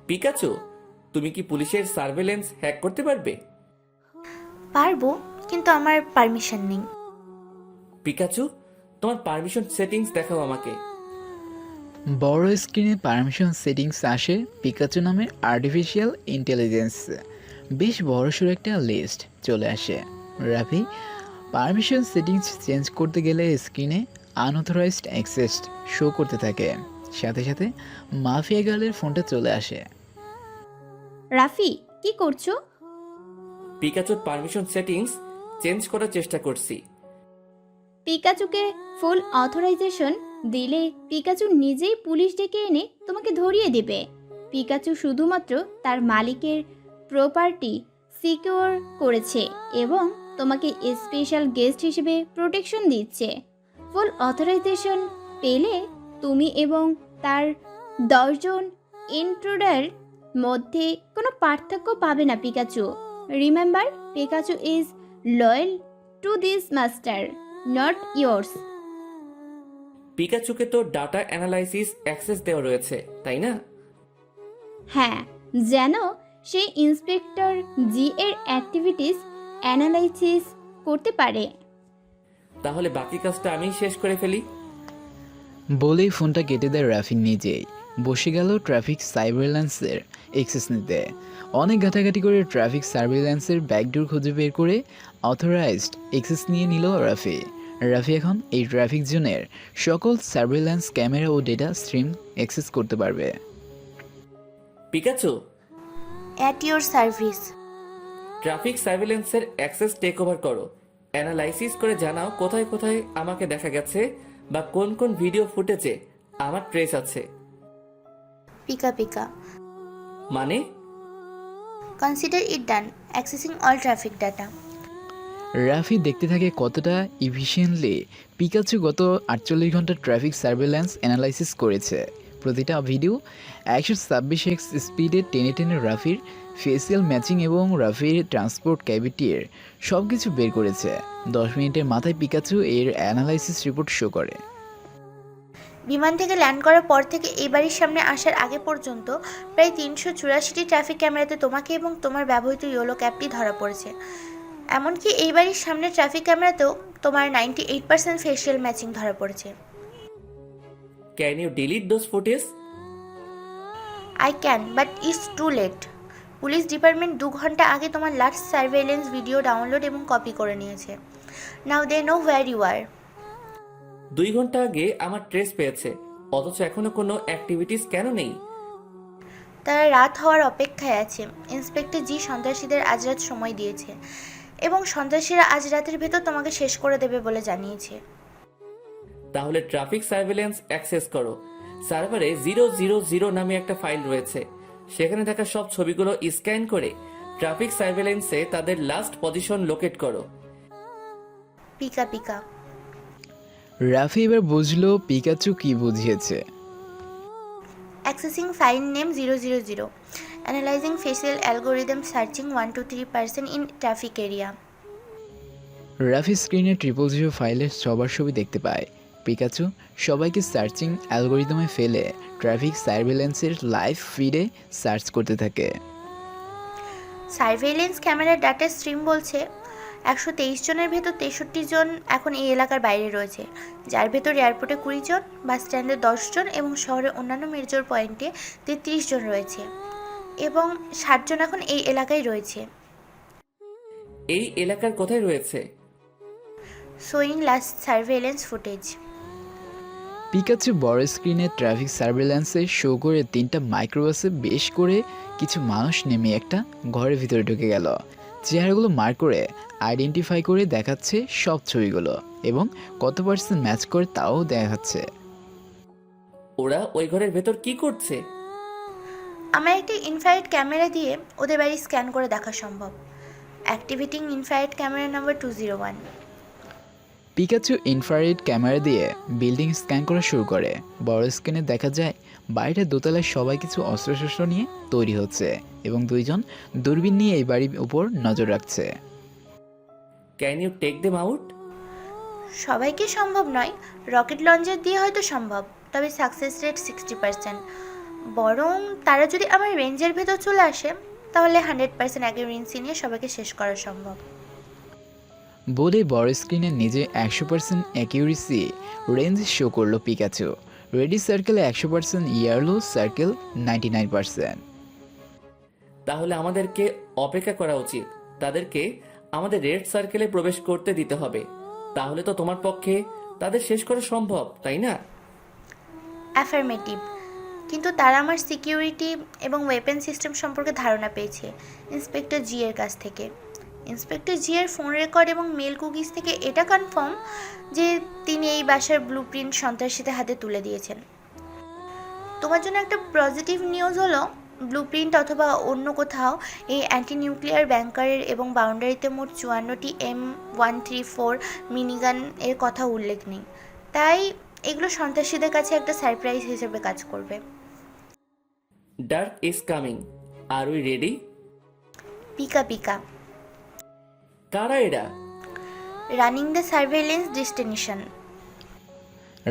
পিকাচু, তুমি কি পুলিশের সার্ভেলেন্স হ্যাক করতে পারবে? পারবো, কিন্তু আমার পারমিশন নেই। পিকাচু, তোমার পারমিশন সেটিংস দেখাও আমাকে। বড় স্ক্রিনে পারমিশন সেটিংস আসে পিকাচু নামের আর্টিফিশিয়াল ইন্টেলিজেন্স। বেশ বড়সড় একটা লিস্ট চলে আসে। রাফি পারমিশন সেটিংস চেঞ্জ করতে গেলে স্ক্রিনে আনঅথরাইজড অ্যাক্সেস শো করতে থাকে। সাথে সাথে মাফিয়া গার্লের ফোনটা চলে আসে। রাফি, কি করছো? পিকাচুর পারমিশন সেটিংস চেঞ্জ করার চেষ্টা করছি। পিকাচুকে ফুল অথরাইজেশন দিলে পিকাচু নিজেই পুলিশ ডেকে এনে তোমাকে ধরিয়ে দেবে। পিকাচু শুধুমাত্র তার মালিকের প্রপার্টি সিকিউর করেছে এবং তোমাকে স্পেশাল গেস্ট হিসেবে প্রোটেকশন দিচ্ছে। ফুল অথরাইজেশন পেলে তুমি এবং তার 10 জন ইন্ট্রুডার মধ্যে কোনো পার্থক্য পাবে না Pikachu. Remember, Pikachu is loyal to this master, not yours. পিকাচুকে তো ডাটা অ্যানালাইসিস অ্যাক্সেস দেওয়া রয়েছে, তাই না? হ্যাঁ, যেন সেই ইন্সপেক্টর জি এর অ্যাক্টিভিটিস অ্যানালাইসিস করতে পারে। তাহলে বাকি কাজটা আমি শেষ করে ফেলি। বলেই ফোনটা কেটে দেয় রাফি নিজেই। বসে গেল ট্রাফিক সার্ভেলেন্সের এক্সেস নিতে। অনেক ঘাটাঘাটি করে ট্রাফিক সার্ভেলেন্সের ব্যাকডোর খুঁজে বের করে অথরাইজড এক্সেস নিয়ে নিল রাফি। রাফি এখন এই ট্রাফিক জোনের সকল সার্ভেলেন্স ক্যামেরা ও ডেটা স্ট্রিম অ্যাক্সেস করতে পারবে। Pikachu, at your service. Traffic সার্ভেলেন্সের অ্যাক্সেস টেক ওভার করো। অ্যানালাইসিস করে জানাও কোথায় কোথায় আমাকে দেখা গেছে বা কোন কোন ভিডিও ফুটেজে আমার ট্রেস আছে। Pika pika. মানে? Consider it done, accessing all traffic data. Rafi দেখতে থাকে কতটা ইফিশিয়েন্টলি পিকাচু গত 48 ঘন্টা ট্রাফিক সার্ভেলেন্স অ্যানালাইসিস করেছে। প্রতিটা ভিডিও 126x স্পিডে টেনে টেনে রাফির ফেসিয়াল ম্যাচিং এবং রাফির ট্রান্সপোর্ট ক্যাভিটির সব কিছু বের করেছে। 10 মিনিটের মাথায় পিকাচু এর অ্যানালাইসিস রিপোর্ট শো করে। বিমান থেকে ল্যান্ড করার পর থেকে এই বাড়ির সামনে আসার আগে পর্যন্ত প্রায় 384টি ট্রাফিক ক্যামেরাতে তোমাকে এবং তোমার ব্যবহৃত ইয়োলো ক্যাবটি ধরা পড়েছে। এমনকি এই বাড়ির সামনে ট্রাফিক ক্যামেরাতেও তোমার 98% ফেশিয়াল ম্যাচিং ধরা পড়েছে। Can you delete those footage? I can, but it's too late. Police department 2 ঘন্টা আগে তোমার লাস্ট সার্ভেইলেন্স ভিডিও ডাউনলোড এবং কপি করে নিয়েছে। নাও দে নো হোয়ার ইউ আর। 2 ঘন্টা আগে আমার ট্রেস পেয়েছে, অথচ এখনো কোনো অ্যাক্টিভিটিস কেন নেই? তারা রাত হওয়ার অপেক্ষায় আছে। ইন্সপেক্টর জি সন্ত্রাসীদের আজ রাত সময় দিয়েছে এবং সন্ত্রাসীরা আজ রাতের ভেতর তোমাকে শেষ করে দেবে বলে জানিয়েছে। তাহলে ট্রাফিক সার্ভেলেন্স অ্যাক্সেস করো। সার্ভারে 000 নামে একটা ফাইল রয়েছে। সেখানে থাকা সব ছবিগুলো স্ক্যান করে ট্রাফিক সার্ভেলেন্সে তাদের লাস্ট পজিশন লোকেট করো। Pika pika. রাফি এবার বুঝলো পিকাচু কি বুঝিয়েছে। Accessing file name 000. Analyzing facial algorithm, searching 1 to 3% in traffic area. Rafi স্ক্রিনে 000 ফাইলের সবার ছবি দেখতে পায়। পিকাচু সবাইকে সার্চিং অ্যালগোরিদমে ফেলে ট্রাফিক সার্ভেলেন্সের লাইভ ফিডে সার্চ করতে থাকে। সার্ভেইলেন্স ক্যামেরার ডাটা স্ট্রিম বলছে 123 জনের ভেতর 63 জন এখন এই এলাকার বাইরে রয়েছে, যার ভেতর এয়ারপোর্টে 20 জন, বাস স্ট্যান্ডে 10 জন এবং শহরের অন্যান্য মেজর পয়েন্টে 33 জন রয়েছে এবং 60 জন এখন এই এলাকায় রয়েছে। এই এলাকার কোথায় রয়েছে? Showing last surveillance footage. Pikachu বড় স্ক্রিনে ট্রাফিক সার্ভেলেন্সে শো করে 3টা মাইক্রোবাসে বেশ করে কিছু মানুষ নেমে একটা ঘরের ভিতরে ঢুকে গেল। চেহারাগুলো মার্ক করে আইডেন্টিফাই করে দেখাচ্ছে সব ছবিগুলো এবং কত পার্সেন্ট ম্যাচ করে তাও দেখাচ্ছে। ওরা ওই ঘরের ভেতর কি করছে? আমার একটি ইনফ্রারেড ক্যামেরা দিয়ে ওদের বাড়ি স্ক্যান করে দেখা সম্ভব। Activating infrared camera number 201। Pikachu infrared camera দিয়ে বিল্ডিং স্ক্যান করা শুরু করে। বড় স্ক্রিনে দেখা যায় বাড়িটা দোতলায় সবাই কিছু অস্ত্রশস্ত্র নিয়ে তৈরি হচ্ছে এবং 2 জন দূরবীন নিয়ে এই বাড়ির উপর নজর রাখছে। Can you take them out? সবাইকে সম্ভব নয়, রকেট লঞ্চার দিয়ে হয়তো সম্ভব, তবে সাকসেস রেট 60%। বরং তারা যদি আমার রেঞ্জের ভেতর চলে আসে তাহলে 100% অ্যাকিউরেন্সি নিয়ে সবাইকে শেষ করা সম্ভব। বলে বড় স্ক্রিনে নিজে 100% অ্যাকিউরেসি রেঞ্জ শো করলো পিকাচু। রেডি সার্কেলে 100%, ইয়ারলো সার্কেল 99%। তাহলে আমাদেরকে অপেক্ষা করা উচিত, তাদেরকে আমাদের রেড সার্কেলে প্রবেশ করতে দিতে হবে। তাহলে তো তোমার পক্ষে তাদের শেষ করা সম্ভব, তাই না? অ্যাফার্মেটিভ। কিন্তু তারা আমার সিকিউরিটি এবং ওয়েপেন সিস্টেম সম্পর্কে ধারণা পেয়েছে ইন্সপেক্টর জি এর কাছ থেকে। ইন্সপেক্টর জি এর ফোন রেকর্ড এবং মেল কুকিজ থেকে এটা কনফার্ম যে তিনি এই বাসার ব্লুপ্রিন্ট সন্ত্রাসীদের হাতে তুলে দিয়েছেন। তোমার জন্য একটা পজিটিভ নিউজ হলো, ব্লুপ্রিন্ট অথবা অন্য কোথাও এই অ্যান্টি নিউক্লিয়ার ব্যাংকারের এবং বাউন্ডারিতে মোট 54টি M134 মিনিগান এর কথা উল্লেখ নেই। তাই এগুলো সন্ত্রাসীদের কাছে একটা সারপ্রাইজ হিসেবে কাজ করবে। Dark is coming, are we ready? Pika pika, কারা এরা? Running the surveillance destination.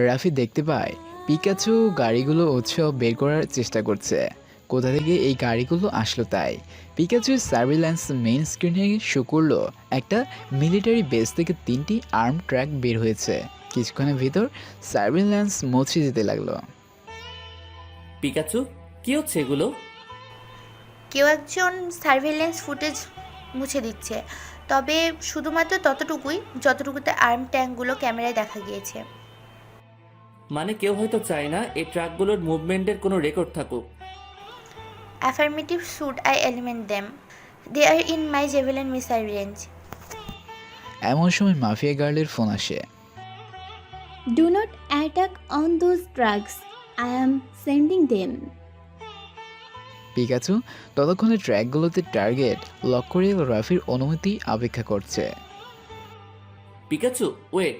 Rafi দেখতে পায় পিকাচু গাড়িগুলো উৎসাহ বের করার চেষ্টা করছে। কোথা থেকে এই গাড়িগুলো আসলো তাই পিকাচুর সার্ভিল্যান্স মেইন স্ক্রিনে শো করলো একটা মিলিটারি বেস থেকে 3টি আর্ম ট্রাক বের হয়েছে। কিছুক্ষণের ভিতর সার্ভিল্যান্স মুছে যেতে লাগলো। পিকাচু, কি হচ্ছে এগুলো? কেউ একজন সার্ভেইলেন্স ফুটেজ মুছে দিচ্ছে, তবে শুধুমাত্র ততটুকুই যতটুকুতে আর্ম ট্যাঙ্কগুলো ক্যামেরায় দেখা গিয়েছে। মানে কেউ হয়তো চায় না এই ট্রাকগুলোর মুভমেন্টের কোনো রেকর্ড থাকুক। Affirmative should I element them, they are in my javelin missile range. এমন সময় মাফিয়া গার্লের ফোন আসে। Do not attack on those trucks. I am sending them. Pikachu ততক্ষণে ট্র্যাকগুলোতে টার্গেট লক করে রাফির অনুমতি অপেক্ষা করছে। Pikachu, wait,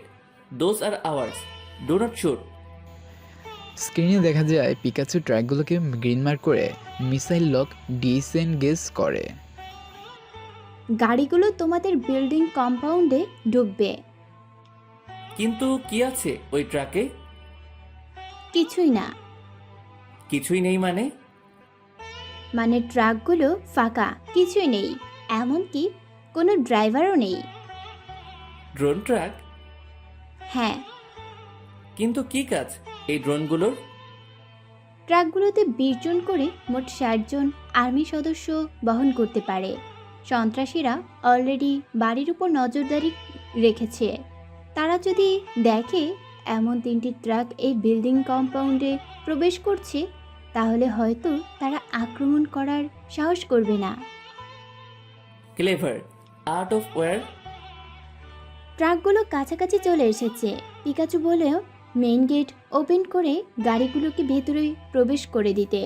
those are ours, do not shoot. স্ক্রিনে দেখা যায় পিকাচু ট্র্যাকগুলোকে গ্রিন মার্ক করে মিসাইল লক ডিসেনগেজ করে। গাড়িগুলো তোমাদের বিল্ডিং কম্পাউন্ডে ঢুকবে। কিন্তু কি আছে ওই ট্রাকে? কিছুই না। কিছুই নেই মানে? মানে ট্রাকগুলো ফাঁকা, কিছুই নেই, এমনকি কোনো ড্রাইভারও নেই। Drone truck? হ্যাঁ, কিন্তু কি কাজ এই ড্রোনগুলোর? ট্রাকগুলোতে 20 জন করে মোট 60 জন আর্মি সদস্য বহন করতে পারে। সন্ত্রাসীরা অলরেডি বাড়ির উপর নজরদারি রেখেছে। তারা যদি দেখে এমন 3টি ট্রাক এই বিল্ডিং কম্পাউন্ডে প্রবেশ করছে, তাহলে হয়তো তারা আক্রমণ করার সাহস করবে না। Clever, art of war. ট্রাকগুলো কাছাকাছি চলে এসেছে। পিকাচু বলেও মেইন গেট ওপেন করে গাড়িগুলোকে ভেতরে প্রবেশ করে দিতে।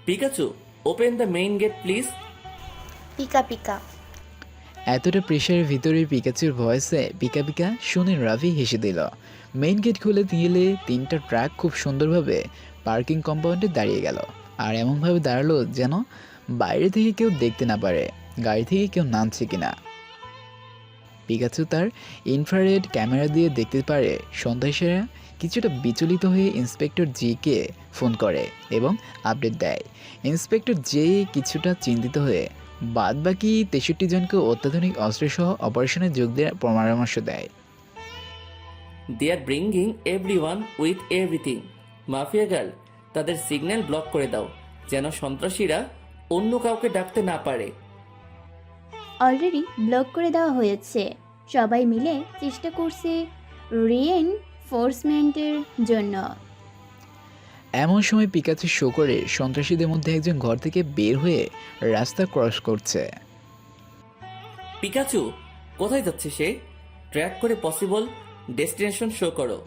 Pikachu, open the main gate please. Pika pika. এতটা প্রেশারের ভিতরে পিকাচুর ভয়েসে পিকা পিকা শুনে রাফি হেসে দিল। মেইন গেট খুলে দিলে 3টা ট্রাক খুব সুন্দরভাবে পার্কিং কম্পাউন্ডে দাঁড়িয়ে গেল। আর এমনভাবে দাঁড়ালো যেন বাইরে থেকে কেউ দেখতে না পারে গাড়ি থেকে কেউ নামছে কিনা। পিকাচু তার ইনফ্রারেড ক্যামেরা দিয়ে দেখতে পারে সন্ত্রাসীরা কিছুটা বিচলিত হয়ে ইন্সপেক্টর জিকে ফোন করে এবং আপডেট দেয়। ইন্সপেক্টর জে কিছুটা চিন্তিত হয়ে বাদবাকি 63 জনকে অত্যাধুনিক অস্ত্রসহ অপারেশনে যোগ দেওয়ার পরামর্শ দেয়। They are bringing everyone with everything. Mafia girl, তাদের সিগন্যাল ব্লক করে দাও যেন সন্ত্রাসীরা অন্য কাউকে ডাকতে না পারে। অলরেডি ব্লক করে দেওয়া হয়েছে। সবাই মিলে চেষ্টা করছে রিএনফোর্সমেন্টের জন্য। এমন সময় পিকাচু শো করে সন্ত্রাসীদের মধ্যে একজন ঘর থেকে বের হয়ে রাস্তা ক্রস করছে। পিকাচু, কোথায় যাচ্ছে সে? ট্র্যাক করে পসিবল ডেস্টিনেশন শো করো।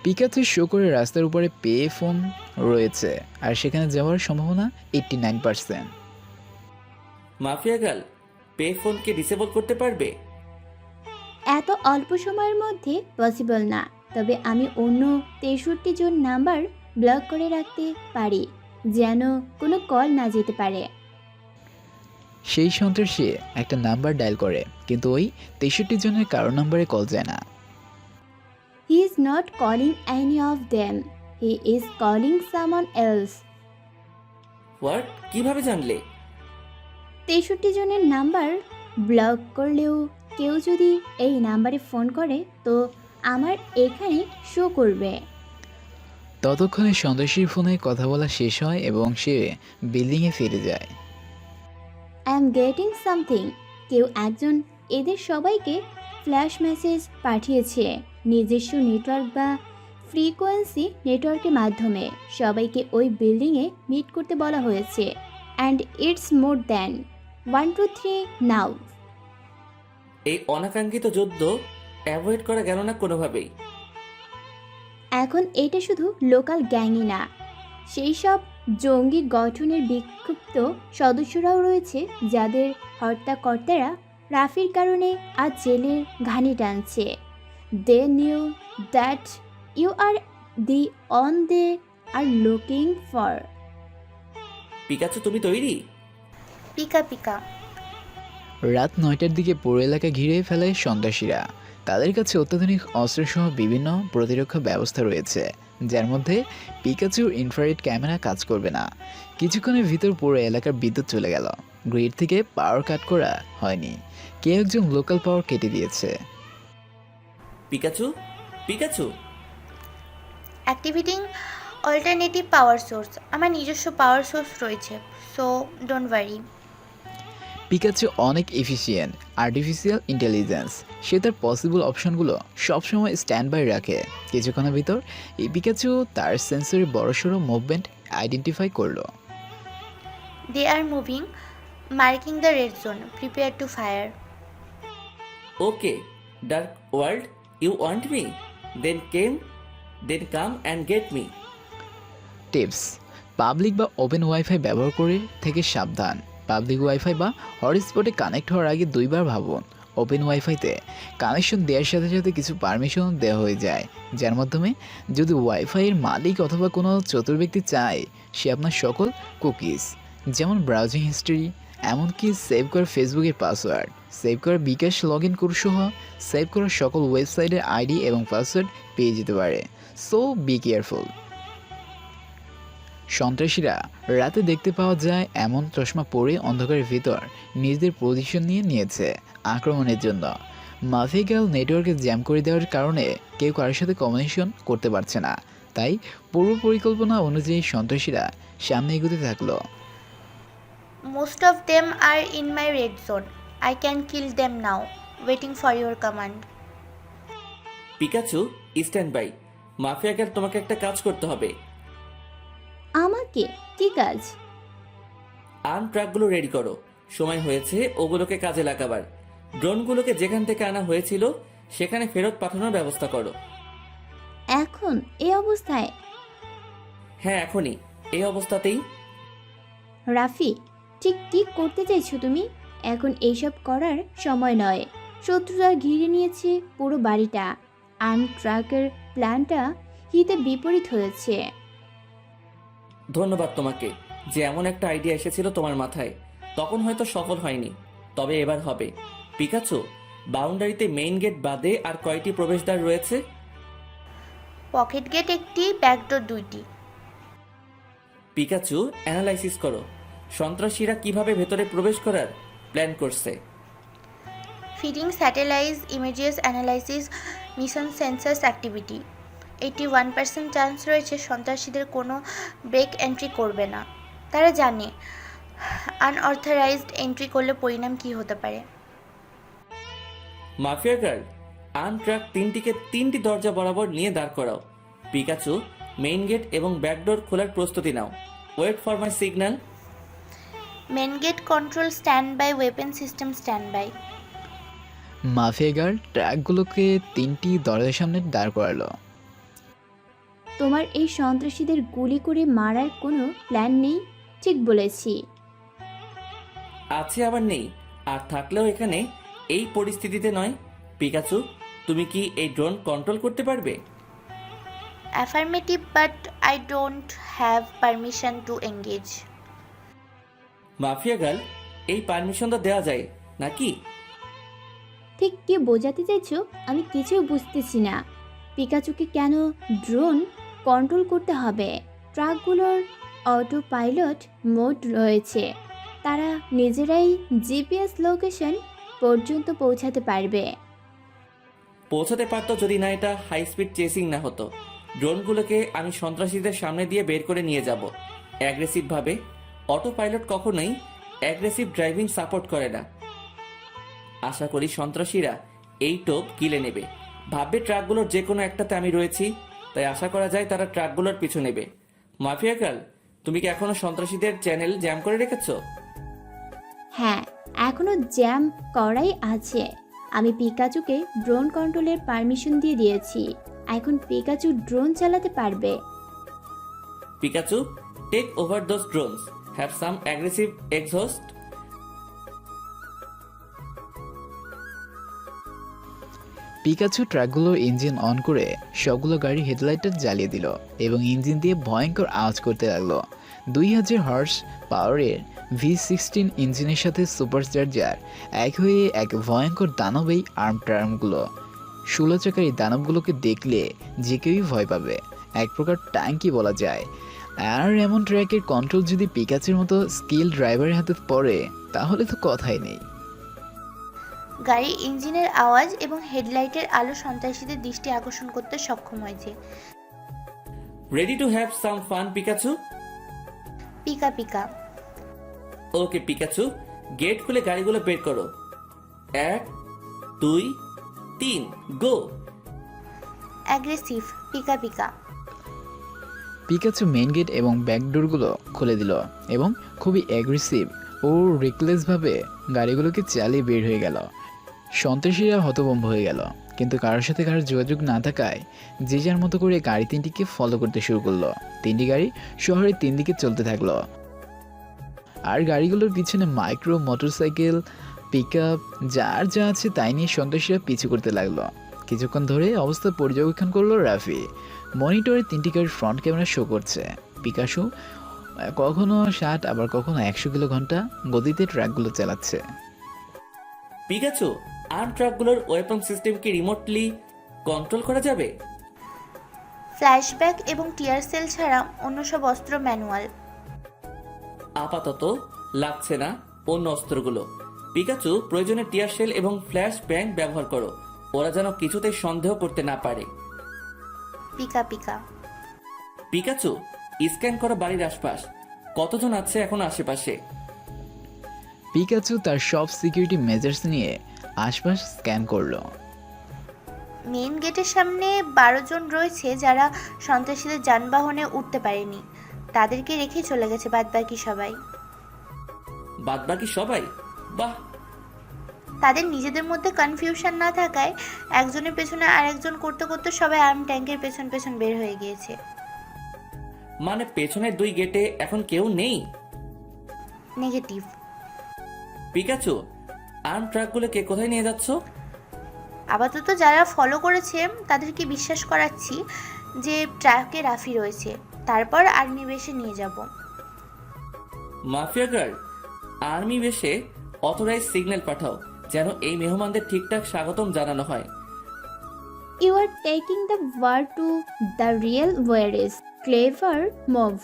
পিকাচু শো করে রাস্তার উপরে পে ফোন রয়েছে আর সেখানে যাওয়ার সম্ভাবনা 89%। মাফিয়া গার্ল, পে ফোনকে ডিসেবল করতে পারবে? এত অল্প সময়ের মধ্যে পসিবল না, তবে আমি অন্য 63 জন নাম্বার ব্লক করে রাখতে পারি যেন কোনো কল না যেতে পারে। সেই সন্ত্রাসী একটা নাম্বার ডায়াল করে, কিন্তু ওই 63 জনের কারো নাম্বারে কল যায় না। He is not calling any of them. He is calling someone else. What? কিভাবে জানলে? 63 জনের নাম্বার ব্লক করলেও কেউ যদি এই নাম্বারে ফোন করে তো আমার এখানে শো করবে। ততক্ষণে সন্ত্রাসীর ফোনে কথা বলা শেষ হয় এবং সে বিল্ডিংয়ে ফিরে যায়। I am getting something. কেউ একজন এদের সবাইকে ফ্ল্যাশ মেসেজ পাঠিয়েছে নিজস্ব নেটওয়ার্ক বা ফ্রিকোয়েন্সি নেটওয়ার্কের মাধ্যমে। সবাইকে ওই বিল্ডিংয়ে মিট করতে বলা হয়েছে। অ্যান্ড ইটস মোর দ্যান 1 2 3 নাও। এই অনাকাঙ্ক্ষিত যুদ্ধ অ্যাভয়েড করা গেল না কোনোভাবেই। এখন এটা শুধু লোকাল গ্যাংই না, সেই সব জঙ্গি গঠনের বিক্ষুব্ধ সদস্যরাও রয়েছে যাদের হত্যাকর্তারা রাফির কারণে আজ জেলের ঘানি টানছে। They knew that you are the one they are looking for. Pikachu, তুমি তৈরি? Pika pika. রাত 9টার দিকে পুরো এলাকা ঘিরে ফেলে সন্ত্রাসীরা। তাদের কাছে অত্যাধুনিক অস্ত্রসহ বিভিন্ন প্রতিরক্ষা ব্যবস্থা রয়েছে, যার মধ্যে পিকাচুর ইনফ্রারেড ক্যামেরা কাজ করবে না। কিছুক্ষণের ভিতর পুরো এলাকার বিদ্যুৎ চলে গেল। গ্রিড থেকে পাওয়ার কাট করা হয়নি, কেউ একজন লোকাল পাওয়ার কেটে দিয়েছে। Pikachu, Pikachu. Activating alternative power source. আমার নিজস্ব পাওয়ার সোর্স রয়েছে, সো ডোন্ট ওয়ারি। পিকাচু অনেক এফিসিয়েন্ট আর্টিফিশিয়াল ইন্টেলিজেন্স। সে তার পসিবল অপশনগুলো সবসময় স্ট্যান্ড বাই রাখে। কিছুক্ষণের ভিতর এই পিকাচু তার সেন্সরে বড়সড় মুভমেন্ট আইডেন্টিফাই করলো। They are moving, marking the red zone, prepare to fire. Okay, dark world, you want me? Then come and get me. Tips: public বা ওপেন ওয়াইফাই ব্যবহার করে থেকে সাবধান। পাবলিক ওয়াইফাই বা হটস্পটে কানেক্ট হওয়ার আগে দুইবার ভাবুন। ওপেন ওয়াইফাইতে কানেকশন দেওয়ার সাথে সাথে কিছু পারমিশন দেওয়া হয়ে যায়, যার মাধ্যমে যদি ওয়াইফাইয়ের মালিক অথবা কোনো চতুর ব্যক্তি চায়, সে আপনার সকল কুকিজ, যেমন ব্রাউজিং হিস্ট্রি, এমনকি সেভ করা ফেসবুকের পাসওয়ার্ড, সেভ করা বিকাশ লগ ইন সহ সেভ করা সকল ওয়েবসাইটের আইডি এবং পাসওয়ার্ড পেয়ে যেতে পারে। So be careful. সন্ত্রাসীরা রাতে দেখতে পাওয়া যায় এমন চশমা পরে অন্ধকারের ভিতর নিজেদের পজিশন নিয়েছে আক্রমণের জন্য। মাফিয়াল নেটওয়ার্কে জ্যাম করে দেওয়ার কারণে কেউ কারোর সাথে কমিউনিকেশন করতে পারছে না, তাই পূর্ব পরিকল্পনা অনুযায়ী সন্ত্রাসীরা সামনে এগোতে থাকলো। Most of them are in my red zone, I can kill them now, waiting for your command. Pikachu, stand by. Mafia girl, তোমাকে একটা কাজ করতে হবে। আমাকে? কি কাজ? আর্ম ট্রাকগুলো রেডি করো, সময় হয়েছে ওগুলোকে কাজে লাগাবার। ড্রোনগুলোকে যেখান থেকে আনা হয়েছিল সেখানে ফেরত পাঠানোর ব্যবস্থা করো। এখন এই অবস্থায়? হ্যাঁ, এখনই, এই অবস্থাতেই। রাফি, ঠিক কি করতে চাইছো তুমি? এখন এইসব করার সময় নয়। শত্রুরা ঘিরে নিয়েছে পুরো বাড়িটা। আর্ম ট্রাকের প্ল্যানটা হিতে বিপরীত হয়েছে। ধন্যবাদ তোমাকে যে এমন একটা আইডিয়া এসেছিল তোমার মাথায়। তখন হয়তো সফল হয়নি, তবে এবার হবে। পিকাচু, বাউন্ডারিতে মেইন গেট বাদে আর কয়টি প্রবেশদ্বার রয়েছে? পকেট গেট একটি, ব্যাকডোর দুইটি। পিকাচু, অ্যানালাইসিস করো সন্ত্রাসীরা কিভাবে ভেতরে প্রবেশ করার প্ল্যান করছে। Feeding satellite images analysis mission census activity. 81% chance রয়েছে সন্ত্রাসীদের কোনো ব্রেক এন্ট্রি করবে না। তারা জানে আনঅথরাইজড এন্ট্রি করলে পরিণাম কী হতে পারে। মাফিয়া গার্ল, আর্ম ট্রাক তিনটিকে 3টি দরজা বরাবর নিয়ে দাঁড় করাও। পিকাচু, মেইন গেট এবং ব্যাকডোর খোলার প্রস্তুতি নাও। Wait for my signal. Main gate control stand by, weapon system stand by. Mafia guard ট্র্যাকগুলোকে 3টি দরজার সামনে দাঁড় করালো। তোমার এই সন্ত্রাসীদের গুলি করে মারার কোনো প্ল্যান নেই? ঠিক বলেছি। আছে আবার নেই, আর থাকলেও এখানে এই পরিস্থিতিতে নয়। পিকাচু, তুমি কি এই ড্রোন কন্ট্রোল করতে পারবে? Affirmative, but I don't have permission to engage. Mafia girl, এই পারমিশন তো দেওয়া যায় নাকি? ঠিক কি বোঝাতে চাইছো আমি কিছুই বুঝতেছি না। পিকাচুকে কেন ড্রোন কন্ট্রোল করতে হবে? ট্রাকগুলোর অটো পাইলট মোড রয়েছে, তারা নিজেরাই জিপিএস লোকেশন পর্যন্ত পৌঁছাতে পারবে। পৌঁছাতে পারতো যদি না এটা হাই স্পিড চেসিং না হতো। ড্রোনগুলোকে আমি সন্ত্রাসীদের সামনে দিয়ে বের করে নিয়ে যাব অ্যাগ্রেসিভভাবে। অটো পাইলট কখনোই অ্যাগ্রেসিভ ড্রাইভিং সাপোর্ট করে না। আশা করি সন্ত্রাসীরা এই টোপ গিলে নেবে। ভাববে ট্রাকগুলোর যে কোনো একটাতে আমি রয়েছি, তাই আশা করা যায় তারা ট্রাকগুলোর পিছু নেবে। মাফিয়া গার্ল, তুমি কি এখনো সন্ত্রাসীদের চ্যানেল জ্যাম করে রেখেছো? হ্যাঁ, এখনো জ্যাম করাই আছে। আমি পিকাচুকে ড্রোন কন্ট্রোলের পারমিশন দিয়ে দিয়েছি, এখন পিকাচু ড্রোন চালাতে পারবে। Pikachu, take over those drones, have some aggressive exhaust. Pikachu ট্রাকগুলোর ইঞ্জিন অন করে সবগুলো গাড়ির হেডলাইটটা জ্বালিয়ে দিল এবং ইঞ্জিন দিয়ে ভয়ঙ্কর আওয়াজ করতে লাগলো। 2000 হর্স পাওয়ারের V16 ইঞ্জিনের সাথে সুপারচার্জার এক হয়ে এক ভয়ঙ্কর দানব এই টার্মগুলো। 16 চাকার এই দানবগুলোকে দেখলে যে কেউই ভয় পাবে, এক প্রকার ট্যাঙ্কি বলা যায়। আর এমন ট্র্যাকের কন্ট্রোল যদি পিকাচুর মতো স্কিল ড্রাইভারের হাতে পড়ে তাহলে তো কথাই নেই। গাড়ির ইঞ্জিনের আওয়াজ এবং হেডলাইটের আলো সন্ত্রাসীদের দৃষ্টি আকর্ষণ করতে সক্ষম হয়েছে। Ready to have some fun Pikachu? Pika pika. Okay Pikachu, gate খুলে গাড়িগুলো বের করো। 1 2 3 go. Aggressive pika pika. Pikachu main gate এবং ব্যাকডোরগুলো খুলে দিল এবং খুবই অ্যাগ্রেসিভ ও রিকলেসভাবে গাড়িগুলোকে চালিয়ে বের হয়ে গেল। সন্ত্রাসীরা হতভম্ব হয়ে গেল, কিন্তু কারোর সাথে কারোর যোগাযোগ না থাকায় যে যার মতো করে গাড়ি তিনটিকে ফলো করতে শুরু করলো। তিনটি গাড়ি শহরের তিন দিকে চলতে থাকলো, আর গাড়িগুলোর পিছনে মাইক্রো, মোটরসাইকেল, পিকআপ, যার যা আছে তাই নিয়ে সন্ত্রাসীরা পিছু করতে লাগলো। কিছুক্ষণ ধরে অবস্থা পর্যবেক্ষণ করলো রাফি। মনিটরে তিনটি গাড়ির ফ্রন্ট ক্যামেরা শো করছে। পিকাচু কখনো 60 আবার কখনো 100 কিলো ঘন্টা গতিতে ট্রাকগুলো চালাচ্ছে। পিকাচু, আর্ম ট্রাকগুলোর ওয়েপন সিস্টেম কি রিমোটলি কন্ট্রোল করা যাবে? ফ্ল্যাশব্যাক এবং টিয়ার সেল ছাড়া অন্য সব অস্ত্র ম্যানুয়াল। আপাতত লাগছে না অন্য অস্ত্রগুলো। পিকাচু, প্রয়োজনে টিয়ার শেল এবং ফ্ল্যাশ ব্যাং ব্যবহার করো, ওরা যেন কিছুতেই সন্দেহ করতে না পারে। Pika pika. পিকাচু, স্ক্যান করো বাড়ির আশপাশ, কতজন আছে এখন আশেপাশে। পিকাচু তার সব সিকিউরিটি মেজার্স নিয়ে আশপাশ স্ক্যান করলো। মেইন গেটের সামনে 12 জন রয়েছে যারা সন্ত্রাসীদের যানবাহনে উঠতে পারেনি, তাদেরকে রেখে চলে গেছে বাদবাকি সবাই। বাদবাকি সবাই? বাহ। তাদের নিজেদের মধ্যে কনফিউশন না থাকায় একজনের পেছনে আরেকজন করতে করতে সবাই আর্ম ট্যাঙ্কের পেছন পেছন বের হয়ে গিয়েছে। মানে পেছনের 2 গেটে এখন কেউ নেই? নেগেটিভ। পিকাচু, আর্ম ট্রাকগুলোকে কোথায় নিয়ে যাচ্ছ? আপাতত যারা ফলো করেছে তাদেরকে বিশ্বাস করাচ্ছি যে ট্রাকে রাফি রয়েছে, তারপর আর্মি বেশে নিয়ে যাব। মাফিয়া গার্ল, আর্মি বেশে অথরাইজ সিগন্যাল পাঠাও যেন এই মেহমানদের ঠিকঠাক স্বাগতম জানানো হয়। You are taking the word to the real where is clever move.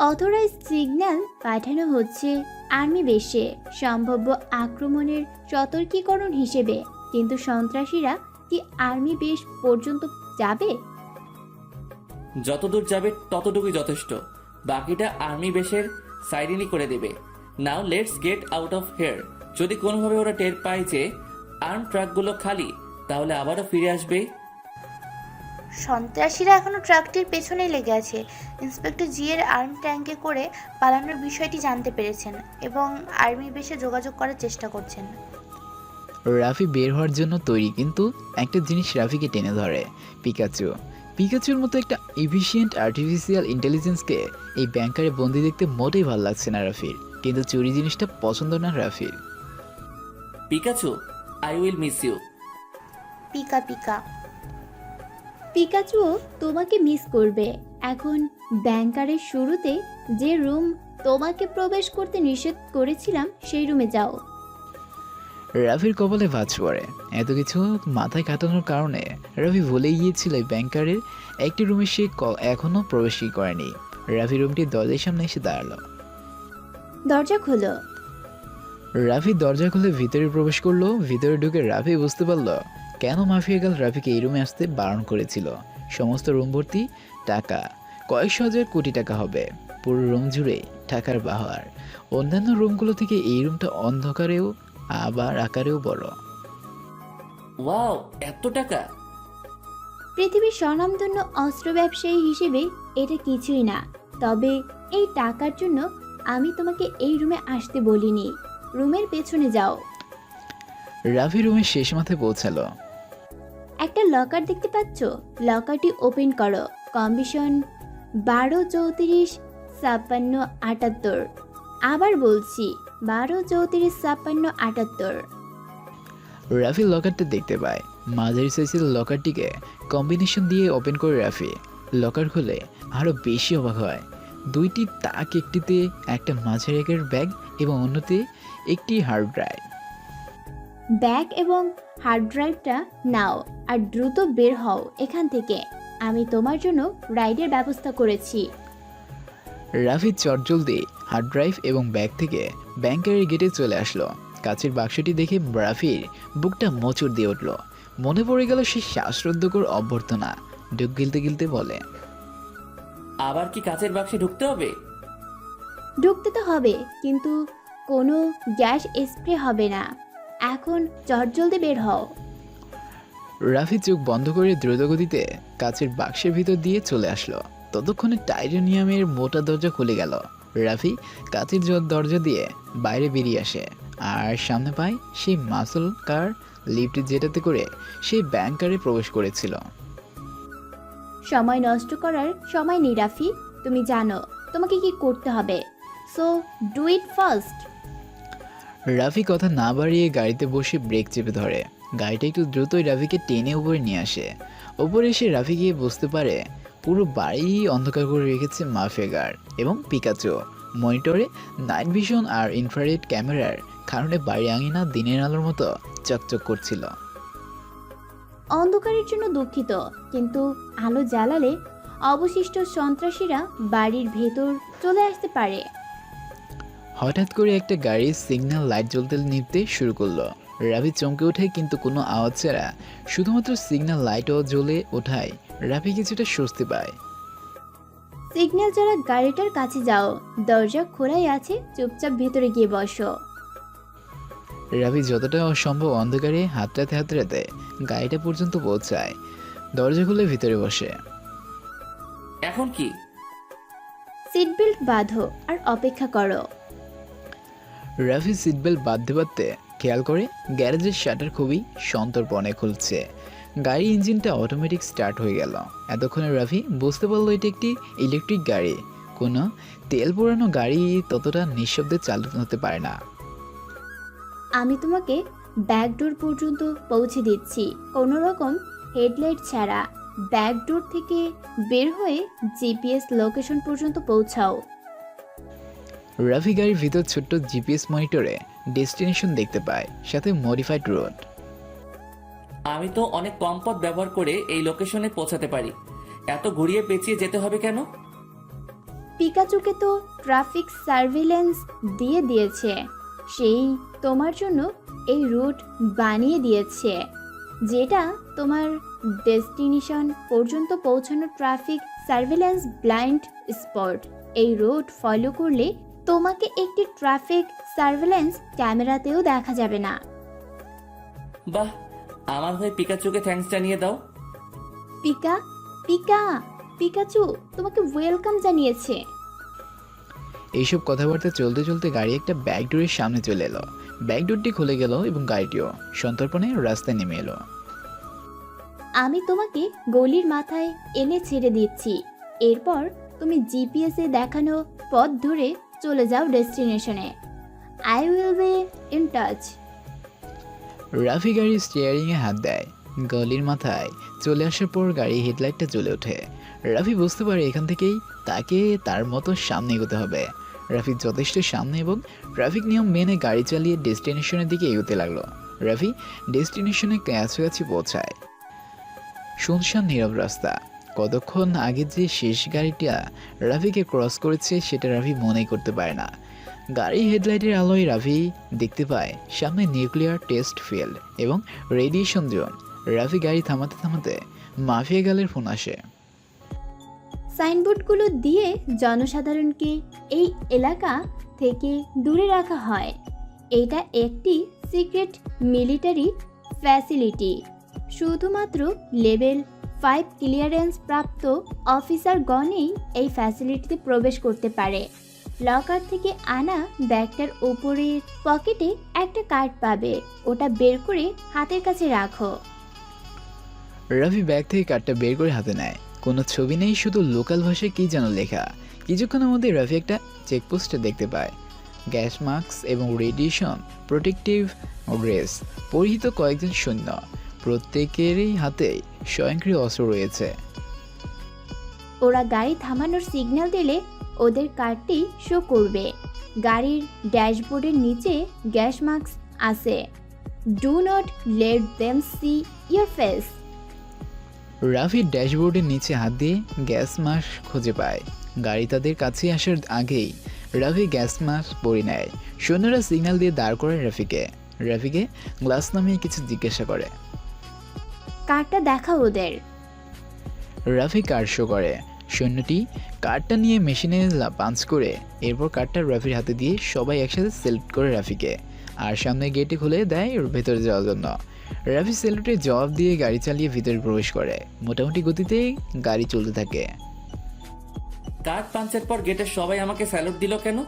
Authorised signal পাঠানো হচ্ছে আর্মি বেশে সম্ভাব্য আক্রমণের সতর্কীকরণ হিসেবে, কিন্তু সন্ত্রাসীরা কি আর্মি বেশ পর্যন্ত যাবে? যতদূর যাবে ততটুকুই যথেষ্ট, বাকিটা আর্মি বেশের সাইডেনই করে দেবে। Now let's get out of here. যদি কোনোভাবে ওরা টের পায় যে আর্ম ট্রাকগুলো খালি, তাহলে আবারও ফিরে আসবে। সন্ত্রাসীরা এখনো ট্রাকটির পেছনেই লেগে আছে। ইন্সপেক্টর জি এর আর্ম ট্যাঙ্কে করে পালানোর বিষয়টি জানতে পেরেছেন এবং আর্মি বেশে যোগাযোগ করার চেষ্টা করছেন। রাফি বের হওয়ার জন্য তৈরি, কিন্তু একটা জিনিস রাফিকে টেনে ধরে। পিকাচুর মতো একটা এফিশিয়েন্ট আর্টিফিশিয়াল ইন্টেলিজেন্সকে এই ব্যাংকারে বন্দি দেখতে মোটেই ভালো লাগছে না রাফির, কিন্তু চুরি জিনিসটা পছন্দ না রাফির। Pikachu, I will miss you. Pika pika. পিকাচুও তোমাকে মিস করবে। এখন ব্যাংকারের শুরুতে যে রুম তোমাকে প্রবেশ করতে নিষেধ করেছিলাম সেই রুমে যাও। রাফির কপালে ভাঁজ পড়ে। এত কিছু মাথায় কাটানোর কারণে রাফি ভুলে গিয়েছিল এই ব্যাংকারের একটি রুমে সে এখনও প্রবেশই করেনি। রাফি রুমটির দরজার সামনে এসে দাঁড়ালো। দরজা খোলো। রাফি দরজা খুলে ভিতরে প্রবেশ করলো। ভিতরে ঢুকে রাফি বুঝতে পারল কেন মাফিয়া গাল রাফিকে এই রুমে আসতে বারণ করেছিল। সমস্ত রুম ভর্তি টাকা, কয়েকশো হাজার কোটি টাকা হবে। পুরো রুম জুড়ে টাকার বাহার। অন্যান্য রুমগুলো থেকে এই রুমটা অন্ধকারেও আবার আকারেও বড়। ওয়াও, এত টাকা! পৃথিবীর স্বনামধন্য অস্ত্র ব্যবসায়ী হিসেবে এটা কিছুই না, তবে এই টাকার জন্য আমি তোমাকে এই রুমে আসতে বলিনি। রুমের পেছনে যাও। রাফি রুমের শেষ মাথায় পৌঁছালো। একটা লকার দেখতে পাচ্ছ? লকারটি ওপেন করো। কমিশন 12 34 56 78। আবার বলছি 12 34 56 78। রাফি লকারটা দেখতে পায়। মাঝারি সাইজের লকারটিকে কম্বিনেশন দিয়ে ওপেন করে রাফি লকার খুলে আরও বেশি অবাক হয়। দুইটি তাক, একটিতে একটা মাঝারি আকারের ব্যাগ এবং অন্যতে একটি হার্ড ড্রাইভ। ব্যাগ এবং হার্ড ড্রাইভটা নাও আর দ্রুত বের হও এখান থেকে। আমি তোমার জন্য রাইডের ব্যবস্থা করেছি। রাফি চটজলদি হার্ড ড্রাইভ এবং ব্যাগ থেকে ব্যাংকারের গেটে চলে আসলো। কাচের বাক্সটি দেখে রাফির বুকটা মোচড় দিয়ে উঠল। মনে পড়ে গেল সেই শ্বাসরুদ্ধকর অভ্যর্থনা। ঢুক গিলতে গিলতে বলে, আবার কি কাচের বাক্সে ঢুকতে হবে? ঢুকতে তো হবে, কিন্তু কোনো গ্যাস স্প্রে হবে না। এখন চটজলদি বের হও। রাফি চোখ বন্ধ করে দ্রুতগতিতে কাচের বাক্সের ভিতর দিয়ে চলে আসলো। ততক্ষণে টাইটানিয়ামের মোটা দরজা খুলে গেল। রাফি কাচের দরজা দিয়ে বাইরে বেরিয়ে আসে আর সামনে পায় সেই মাসল কার লিফট, যেটাতে করে সেই ব্যাংকারে প্রবেশ করেছিল। সময় নষ্ট করার সময় নেই রাফি। তুমি জানো তোমাকে কি করতে হবে, so do it first. Rafi কথা না বাড়িয়ে গাড়িতে বসে ব্রেক চেপে ধরে। গাড়িটা একটু দ্রুতই রাফিকে টেনে উপরে নিয়ে আসে। উপরে এসে রাফি গিয়ে বুঝতে পারে পুরো বাড়ি অন্ধকার করে রেখেছে মাফিয়া গার্ড এবং পিকাচো। মনিটরে নাইট ভিশন আর ইনফ্রারেড ক্যামেরার কারণে বাড়ি আঙিনা দিনের আলোর মতো চকচক করছিল। অন্ধকারের জন্য দুঃখিত, কিন্তু আলো জ্বালালে অবশিষ্ট সন্ত্রাসীরা বাড়ির ভেতর চলে আসতে পারে। হঠাৎ করে একটা গাড়ির সিগন্যাল লাইট জ্বলতে নিভতে শুরু করলো। রাফি চমকে ওঠে, কিন্তু কোনো আওয়াজ ছাড়া শুধুমাত্র সিগন্যাল লাইটও জ্বলে ওঠায় রাফি কিছুটা স্বস্তি পায়। সিগন্যাল ছাড়া গাড়িটার কাছে যাও, দরজা খোলাই আছে, চুপচাপ ভেতরে গিয়ে বসো। রাফি যতটা অসম্ভব অন্ধকারে হাতড়াতে হাতড়াতে গাড়িটা পর্যন্ত পৌঁছায়। দরজা খুলে ভিতরে বসে। এখন কি? সিট বেল্ট বাঁধো আর অপেক্ষা করো। রাফি সিট বেল্ট বাঁধতে বাঁধতে খেয়াল করে গ্যারেজের শাটার খুবই সন্তর্পণে খুলছে। গাড়ির ইঞ্জিনটা অটোমেটিক স্টার্ট হয়ে গেল। এতক্ষণে রাফি বুঝতে পারলো এটি একটি ইলেকট্রিক গাড়ি। কোনো তেল পোড়ানো গাড়ি ততটা নিঃশব্দে চালু হতে পারে না। আমি তোমাকে ব্যাকডোর পর্যন্ত পৌঁছে দিচ্ছি, কোনো রকম হেডলাইট ছাড়া। ব্যাকডোর থেকে বের হয়ে জিপিএস লোকেশন পর্যন্ত পৌঁছাও। রাফি গাড়ির ভিতর ছোট্ট জিপিএস মনিটরে ডেস্টিনেশন দেখতে পায়, সাথে মডিফাইড রোড। আমি তো অনেক কম পথ ব্যবহার করে এই লোকেশনে পৌঁছাতে পারি, এত ঘুরিয়ে পেঁচিয়ে যেতে হবে কেন? পিকাচুকে তো ট্রাফিক সার্ভিলেন্স দিয়ে দিয়েছে, সেই তোমার জন্য এই রুট বানিয়ে দিয়েছে, যেটা তোমার ডেস্টিনেশন পর্যন্ত পৌঁছানো ট্রাফিক সার্ভিলেন্স ব্লাইন্ড স্পট। এই রুট ফলো করলে তোমাকে একটি ট্রাফিক সার্ভিলেন্স ক্যামেরাতেও দেখা যাবে না। বাহ, আমার হয়ে পিকাচুকে থ্যাঙ্কস জানিয়ে দাও। পিকা পিকা পিকাচু তোমাকে ওয়েলকাম জানিয়েছে। এইসব কথাবার্তা চলতে চলতে গাড়ি একটা ব্যাকডোরের সামনে চলে এলো। ব্যাকডোরটি খুলে গেল এবং গাড়িটিও সন্তর্পণে রাস্তায় নেমে এলো। আমি তোমাকে গলির মাথায় এনে ছেড়ে দিচ্ছি, এরপর তুমি জিপিএসে দেখানো পথ ধরে চলে যাও ডেস্টিনেশনে। I will be in touch. Rafi গাড়ির স্টিয়ারিংয়ে হাত দেয়। গলির মাথায় চলে আসার পর গাড়ি হেডলাইটটা জ্বলে ওঠে। রাফি বুঝতে পারে এখান থেকেই তাকে তার মতো সামনে এগোতে হবে। রাফি যথেষ্ট সামনে এবং ট্রাফিক নিয়ম মেনে গাড়ি চালিয়ে ডেস্টিনেশনের দিকে এগোতে লাগলো। রাফি ডেস্টিনেশনে কাছাকাছি পৌঁছায়। শুনশান নীরব রাস্তা। কতক্ষণ আগে যে শেষ গাড়িটা রাফিকে ক্রস করেছে সেটা রাফি মনেই করতে পারে না। গাড়ির হেডলাইটের আলোয় রাফি দেখতে পায় সামনে নিউক্লিয়ার টেস্ট ফিল্ড এবং রেডিয়েশন জোন। রাফি গাড়ি থামাতে থামাতে মাফিয়া গালের ফোন আসে। সাইনবোর্ডগুলো দিয়ে জনসাধারণকে এই এলাকা থেকে দূরে রাখা হয়। এটা একটি সিক্রেট মিলিটারি ফ্যাসিলিটি। শুধুমাত্র লেভেল 5 ক্লিয়ারেন্স প্রাপ্ত অফিসারগণই এই ফ্যাসিলিটিতে প্রবেশ করতে পারে। লকার থেকে আনা ব্যাগটার উপরের পকেটে একটা কার্ড পাবে, ওটা বের করে হাতের কাছে রাখো। রাফি ব্যাগ থেকে কার্ডটা বের করে হাতে নেয়। কোনো ছবি নেই, শুধু লোকাল ভাষায় কী যেন লেখা। কিছুক্ষণের মধ্যে রাফি একটা চেকপোস্টে দেখতে পায়। গ্যাস মাস্ক এবং রেডিয়েশন প্রোটেক্টিভ ড্রেস পরিহিত কয়েকজন সৈন্য, প্রত্যেকেরই হাতে স্বয়ংক্রিয় অস্ত্র রয়েছে। ওরা গাড়ি থামানোর সিগন্যাল দিলে ওদের কার্ডটি শো করবে। গাড়ির ড্যাশবোর্ডের নিচে গ্যাস মাস্ক আছে। Do not let them see your face. Rafi ড্যাশবোর্ডের নিচে হাত দিয়ে গ্যাস মাস্ক খুঁজে পায়। গাড়ি তাদের কাছে আসার আগেই রাফি গ্যাস মাস্ক পরে নেয়। সৈন্যরা সিগন্যাল দিয়ে দাঁড় করে রাফিকে গ্লাস নামিয়ে কিছু জিজ্ঞাসা করে। কার্ডটা দেখাও ওদের। রাফি কার্ড শো করে। সৈন্যটি কার্ডটা নিয়ে মেশিনে পাঞ্চ করে এরপর কার্ডটা রাফির হাতে দিয়ে সবাই একসাথে সেলুট করে রাফিকে, আর সামনে গেটে খুলে দেয় ওর ভেতরে যাওয়ার জন্য। রাফি সেলুটের জবাব দিয়ে গাড়ি চালিয়ে ভিতরে প্রবেশ করে। মোটামুটি গতিতে গাড়ি চলতে থাকে। কার্ড পাঞ্চের পর গেটের সবাই আমাকে স্যালুট দিল কেন?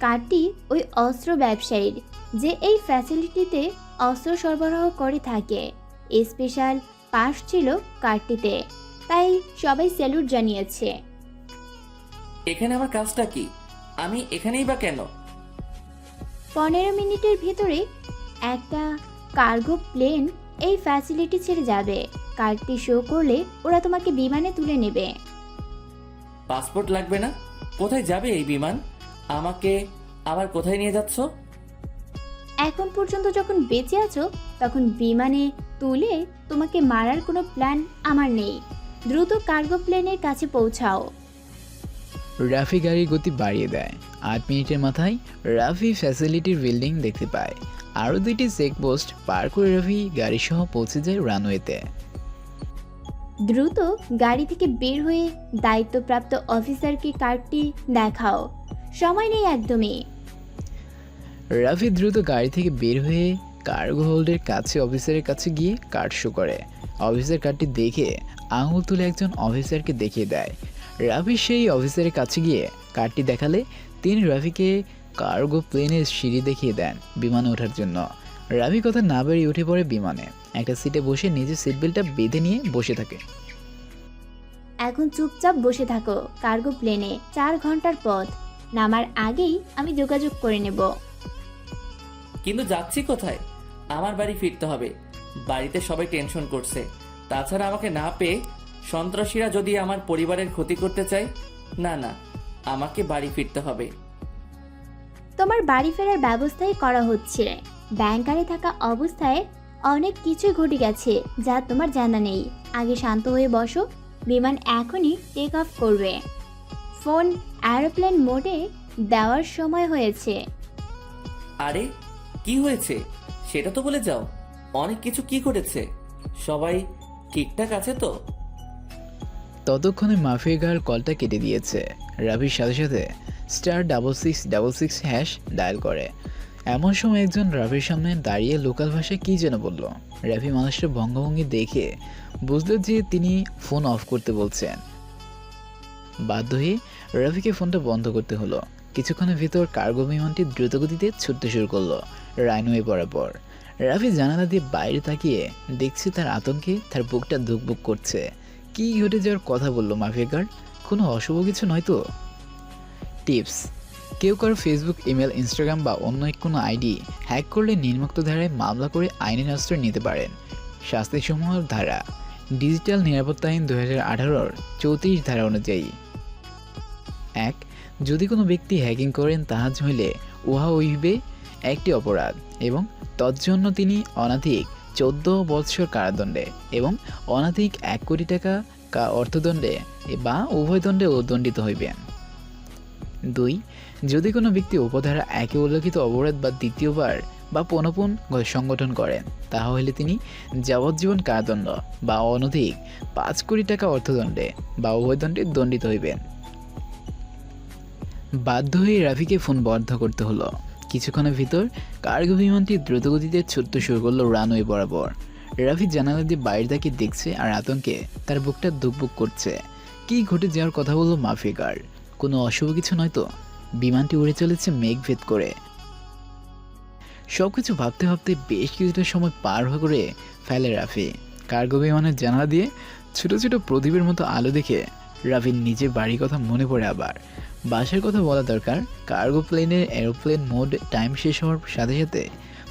কার্ডটি ওই অস্ত্র ব্যবসায়ীর, যে এই ফ্যাসিলিটিতে অস্ত্র সরবরাহ করে থাকে। স্পেশাল পাস ছিল কার্ডটিতে, তাই সবাই স্যালুট জানিয়েছে। এখানে আমার কাজটা কি? আমি এখানেই বা কেন? 15 মিনিটের ভিতরে একটা কার্গো প্লেন এই ফ্যাসিলিটি ছেড়ে যাবে। কার্ডটি শো করলে ওরা তোমাকে বিমানে তুলে নেবে। পাসপোর্ট লাগবে না? কোথায় যাবে এই বিমান? আমাকে আবার কোথায় নিয়ে যাচ্ছ? এখন পর্যন্ত যখন বেঁচে আছো তখন বিমানে তুলে তোমাকে মারার কোনো প্ল্যান আমার নেই। দ্রুত কার্গো প্লেনের কাছে পৌঁছাও। রাফি গাড়ির গতি বাড়িয়ে দেয়। 8 মিনিটের মাথায় রাফি ফ্যাসিলিটির বিল্ডিং দেখতে পায়। আরও 2টি চেকপোস্ট পার করে রাফি গাড়িসহ পৌঁছে যায় রানওয়েতে। দ্রুত গাড়ি থেকে বের হয়ে দায়িত্বপ্রাপ্ত অফিসারকে কার্ডটি দেখাও। সময় নেই একদমই। রাফি দ্রুত গাড়ি থেকে বের হয়ে কার্গো হোল্ডের কাছে অফিসারের কাছে গিয়ে কার্ড শো করে। অফিসার কার্ডটি দেখে আঙুল তুলে একজন অফিসারকে দেখিয়ে দেয়। রাফি সেই অফিসারের কাছে গিয়ে কার্ডটি দেখালে তিনি রাফিকে কার্গো প্লেনের সিঁড়ি দেখিয়ে দেন বিমানে ওঠার জন্য। রাফি কথা না বেরিয়ে উঠে পড়ে বিমানে। একটা সিটে বসে নিজের সিট বেল্টটা বেঁধে নিয়ে বসে থাকে। এখন চুপচাপ বসে থাকো। কার্গো প্লেনে 4 ঘন্টার পথ। নামার আগেই আমি যোগাযোগ করে নেব। কিন্তু যাচ্ছি কোথায়? আমার বাড়ি ফিরতে হবে। বাড়িতে সবাই টেনশন করছে। তাছাড়া আমাকে না পেয়ে সন্ত্রাসীরা যদি আমার পরিবারের ক্ষতি করতে চায়, না না, আমাকে বাড়ি ফিরতে হবে। তোমার বাড়ি ফেরার ব্যবস্থাই করা হচ্ছে। ব্যাংকারে থাকা অবস্থায় অনেক কিছুই ঘটে গেছে যা তোমার জানা নেই। আগে শান্ত হয়ে বসো। বিমান এখনই টেক অফ করবে। ফোন এরোপ্লেন মোডে দেওয়ার সময় হয়েছে। আরে কি হয়েছে সেটা তো বলে যাও। অনেক কিছু কি করেছে? সবাই ঠিকঠাক আছে তো? ততক্ষণে মাফিয়া গার্ল কলটা কেটে দিয়েছে। রাফির সাথে সাথে *6666# ডায়াল করে। এমন সময় একজন রাফির সামনে দাঁড়িয়ে লোকাল ভাষায় কী যেন বলল। রাফি মানুষটার ভঙ্গভঙ্গি দেখে বুঝল যে তিনি ফোন অফ করতে বলছেন। বাধ্য হয়ে রাফিকে ফোনটা বন্ধ করতে হলো। কিছুক্ষণের ভিতর কার্গো বিমানটি দ্রুতগতিতে ছুটতে শুরু করলো রানওয়ে বরাবর। রাফি জানালা দিয়ে বাইরে তাকিয়ে দেখছে তার আতঙ্কে তার বুকটা ধুকবুক করছে। কি ঘটে যাওয়ার কথা বললো মাফিয়া গার্ড? কোনো অশুভ কিছু নয় তো? টিপস: কেউ কারো ফেসবুক, ইমেল, ইনস্টাগ্রাম বা অন্য কোনো আইডি হ্যাক করলে নিম্নোক্ত ধারায় মামলা করে আইনের আশ্রয় নিতে পারেন। শাস্তিসমূহের ধারা: ডিজিটাল নিরাপত্তা আইন 2018-র 34 ধারা অনুযায়ী 1. যদি কোনো ব্যক্তি হ্যাকিং করেন তাহা হইলে উহা হইবে একটি অপরাধ এবং তজ্জন্য তিনি অনধিক 14 বৎসর কারাদণ্ডে এবং অনধিক 1 কোটি টাকা অর্থদণ্ডে বা উভয় দণ্ডে দণ্ডিত হইবেন। 2. যদি কোনো ব্যক্তি উপধারা 1 উল্লেখিত অপরাধ বা দ্বিতীয়বার বা পুনঃপুন সংগঠন করেন তাহা হইলে তিনি যাবজ্জীবন কারাদণ্ড বা অনধিক 5 কোটি টাকা অর্থদণ্ডে বা উভয় দণ্ডে দণ্ডিত হইবেন। বাধ্য হয়ে রাফিকে ফোন বন্ধ করতে হলো। কিছুক্ষণের ভিতর কার্গো বিমানটি দ্রুতগতিতে ছুটতে শুরু করলো রানওয়ে বরাবর। রাফি জানালা দিয়ে বাইরে তাকে দেখছে আর আতঙ্কে তার বুকটা দুকবুক করছে। কি ঘটে যাওয়ার কথা বললো মাফিয়া গার্ড? কোনো অশুভ কিছু নয়তো? বিমানটি উড়ে চলেছে মেঘ ভেদ করে। সবকিছু ভাবতে ভাবতে বেশ কিছুটা সময় পার করে ফেলে রাফি। কার্গো বিমানের জানালা দিয়ে ছোট ছোট প্রদীপের মতো আলো দেখে রাফির নিজের বাড়ির কথা মনে পড়ে। আবার বাসার কথা বলা দরকার। কার্গো প্লেনের এরোপ্লেন মোড টাইম শেষ হওয়ার সাথে সাথে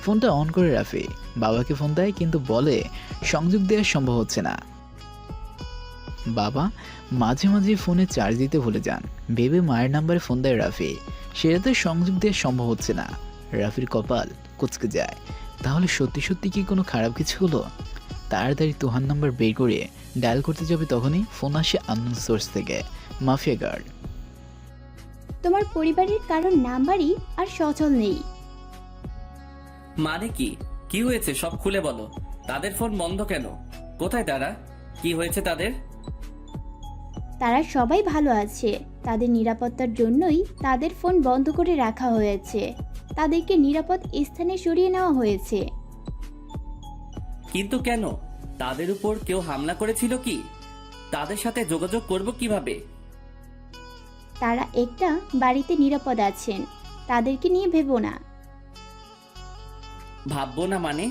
ফোনটা অন করে রাফি বাবাকে ফোন দেয়, কিন্তু বলে সংযোগ দেওয়া সম্ভব হচ্ছে না। বাবা মাঝে মাঝে ফোনে চার্জ দিতে ভুলে যান ভেবে মায়ের নাম্বারে ফোন দেয় রাফি। সেটাতে সংযোগ দেওয়া সম্ভব হচ্ছে না। রাফির কপাল কুঁচকে যায়। তাহলে সত্যি সত্যি কি কোনো খারাপ কিছু হলো? তাড়াতাড়ি তুহার নাম্বার বের করে ডায়াল করতে যাবে, তখনই ফোন আসে আননোন সোর্স থেকে। মাফিয়া গার্ড, তোমার পরিবারের কারোর নাম্বারই আর সচল নেই। মানে কি? কি হয়েছে সব খুলে বলো। তাদের ফোন বন্ধ কেন? কোথায় তারা? কি হয়েছে তাদের? তারা সবাই ভালো আছে। তাদের নিরাপত্তার জন্যই তাদের ফোন বন্ধ করে রাখা হয়েছে। তাদেরকে নিরাপদ স্থানে সরিয়ে নেওয়া হয়েছে। কিন্তু কেন? তাদের উপর কেউ হামলা করেছিল কি? তাদের সাথে যোগাযোগ করব কিভাবে? তারা একটা বাড়িতে নিরাপদ আছেন। তাদেরকে নিয়ে ভেবো না। ভাববো না মানে?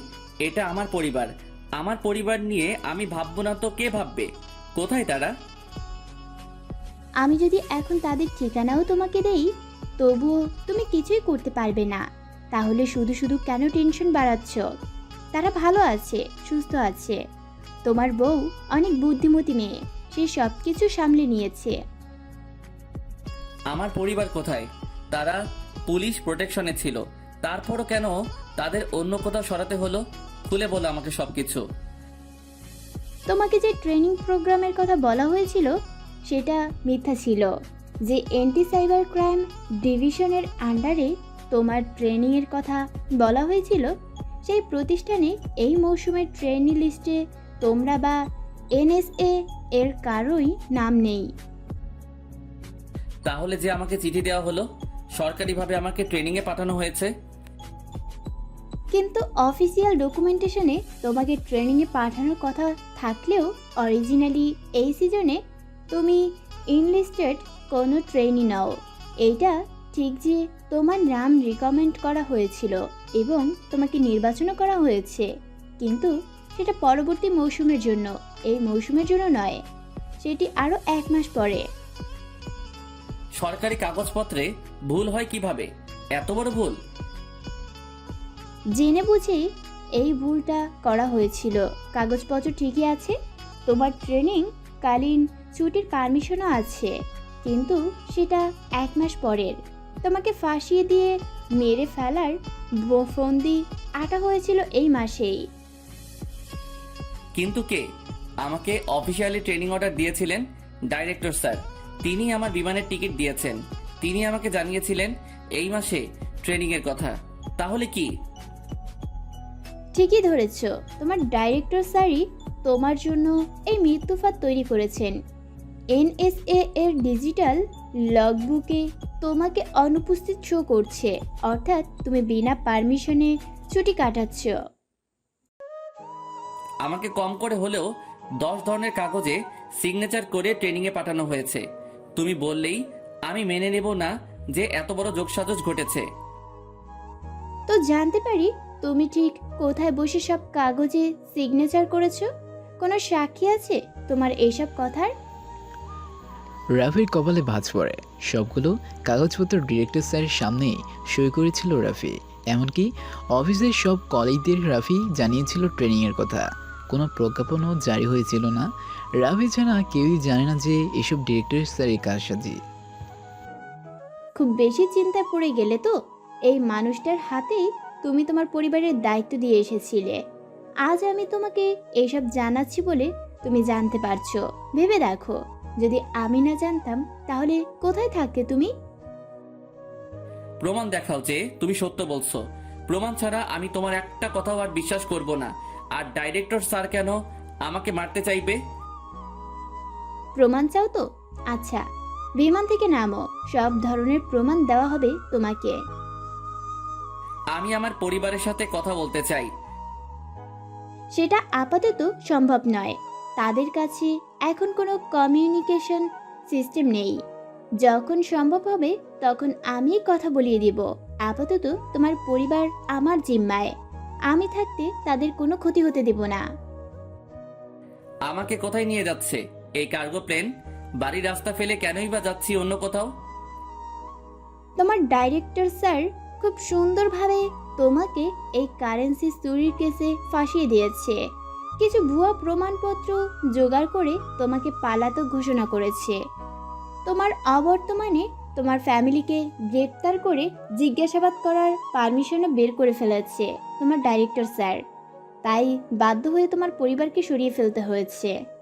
এটা আমার পরিবার। আমার পরিবার নিয়ে আমি ভাববো না তো কে ভাববে? কোথায় তারা? আমি যদি এখন তাদের ঠিকানাও তোমাকে দেই তবুও তুমি কিছুই করতে পারবে না। তাহলে শুধু শুধু কেন টেনশন বাড়াচ্ছ? তারা ভালো আছে, সুস্থ আছে। তোমার বউ অনেক বুদ্ধিমতী মেয়ে, সে সব কিছু সামলে নিয়েছে। আমার পরিবার কোথায়? তারা পুলিশ প্রোটেকশনে ছিল, তারপরও কেন তাদের অন্য কোথাও সরাতে হলো? খুলে বলো আমাকে সবকিছু। তোমাকে যে ট্রেনিং প্রোগ্রামের কথা বলা হয়েছিল সেটা মিথ্যা ছিল। যে অ্যান্টি সাইবার ক্রাইম ডিভিশনের আন্ডারে তোমার ট্রেনিংয়ের কথা বলা হয়েছিল সেই প্রতিষ্ঠানে এই মৌসুমের ট্রেনি লিস্টে তোমরা বা এনএসএ এর কারোই নাম নেই। তাহলে যে আমাকে চিঠি দেওয়া হলো, সরকারিভাবে আমাকে ট্রেনিংয়ে পাঠানো হয়েছে। কিন্তু অফিসিয়াল ডকুমেন্টেশনে তোমাকে ট্রেনিংয়ে পাঠানোর কথা থাকলেও অরিজিনালি এই সিজনে তুমি ইনলিস্টেড কোনো ট্রেনি নাও। এইটা ঠিক যে তোমার নাম রিকমেন্ড করা হয়েছিল এবং তোমাকে নির্বাচনও করা হয়েছে, কিন্তু সেটা পরবর্তী মৌসুমের জন্য, এই মৌসুমের জন্য নয়। সেটি আরও 1 মাস পরে। সরকারি কাগজপত্রে ভুল হয় কিভাবে? এত বড় ভুল? জেনে বুঝে এই ভুলটা করা হয়েছিল। কাগজপত্র ঠিকই আছে, তোমার ট্রেনিং কালীন ছুটির পারমিশনও আছে, কিন্তু সেটা 1 মাস পরের। তোমাকে ফাঁসিয়ে দিয়ে মেরে ফেলার ফন্দি আটা হয়েছিল এই মাসেই। কিন্তু কে? আমাকে অফিসিয়ালি ট্রেনিং অর্ডার দিয়েছিলেন ডাইরেক্টর স্যার। তিনি আমার বিমানের টিকিট দিয়েছেন। তিনি আমাকে জানিয়েছিলেন এই মাসে ট্রেনিং এর কথা। তাহলে কি? ঠিকই ধরেছ, তোমার ডাইরেক্টর স্যারই তোমার জন্য এই মৃত্যুফাত তৈরি করেছেন। এনএসএ এর ডিজিটাল লগবুকে তোমাকে অনুপস্থিত শো করছে, অর্থাৎ তুমি বিনা পারমিশনে ছুটি কাটাচ্ছ। আমাকে কম করে হলেও 10 ধরনের কাগজে সিগনেচার করে ট্রেনিংয়ে পাঠানো হয়েছে। তুমি বললেই আমি মেনে নেব না যে এত বড় যোগসাজশ ঘটেছে। তো জানতে পারি তুমি ঠিক কোথায় বসে সব কাগজে সিগনেচার করেছো? কোনো সাক্ষী আছে তোমার এইসব কথার? রাফির কপালে ভাঁজ পড়ে। সবগুলো কাগজপত্র ডিরেক্টর স্যারের সামনেই সই করেছিল রাফি। এমনকি অফিসের সব কলিগদের রাফি জানিয়েছিল ট্রেনিংয়ের কথা। কোনো প্রজ্ঞাপনও জারি হয়েছিল না। রাফি ছাড়া কেউই জানে না যে এসব ডিরেক্টর স্যারের কারসাজি। খুব বেশি চিন্তায় পড়ে গেলে তো? এই মানুষটার হাতেই তুমি তোমার পরিবারের দায়িত্ব দিয়ে এসেছিলে। আজ আমি তোমাকে এইসব জানাচ্ছি বলে তুমি জানতে পারছো। ভেবে দেখো, যদি আমি না জানতাম তাহলে কোথায় থাকতে তুমি? প্রমাণ দেখাও যে তুমি সত্য বলছো। প্রমাণ ছাড়া আমি তোমার একটা কথাও আর বিশ্বাস করব না। আর ডাইরেক্টর স্যার কেন আমাকে মারতে চাইবে? প্রমাণ চাও তো? আচ্ছা, বিমান থেকে নামো, সব ধরনের প্রমাণ দেওয়া হবে তোমাকে। আমি আমার পরিবারের সাথে কথা বলতে চাই। সেটা আপাতত সম্ভব নয়। তাদের কাছে এখন কোনো কমিউনিকেশন সিস্টেম নেই। যখন সম্ভব হবে তখন আমি কথা বলিয়ে দিব। আপাতত তোমার পরিবার আমার জিম্মায়। আমি থাকতে তাদের কোনো ক্ষতি হতে দেব না। আমাকে কোথায় নিয়ে যাচ্ছে এই কার্গো প্লেন? বাড়ির রাস্তা ফেলে কেনই বা যাচ্ছি অন্য কোথাও? তোমার ডাইরেক্টর স্যার খুব সুন্দরভাবে তোমাকে এই কারেন্সি চুরির কেসে ফাঁসিয়ে দিয়েছে। কিছু ভুয়া প্রমাণপত্র জোগাড় করে তোমাকে পালাতক ঘোষণা করেছে। তোমার অবর্তমানে তোমার ফ্যামিলিকে গ্রেপ্তার করে জিজ্ঞাসাবাদ করার পারমিশনও বের করে ফেলেছে তোমার ডাইরেক্টর স্যার। তাই বাধ্য হয়ে তোমার পরিবারকে সরিয়ে ফেলতে হয়েছে।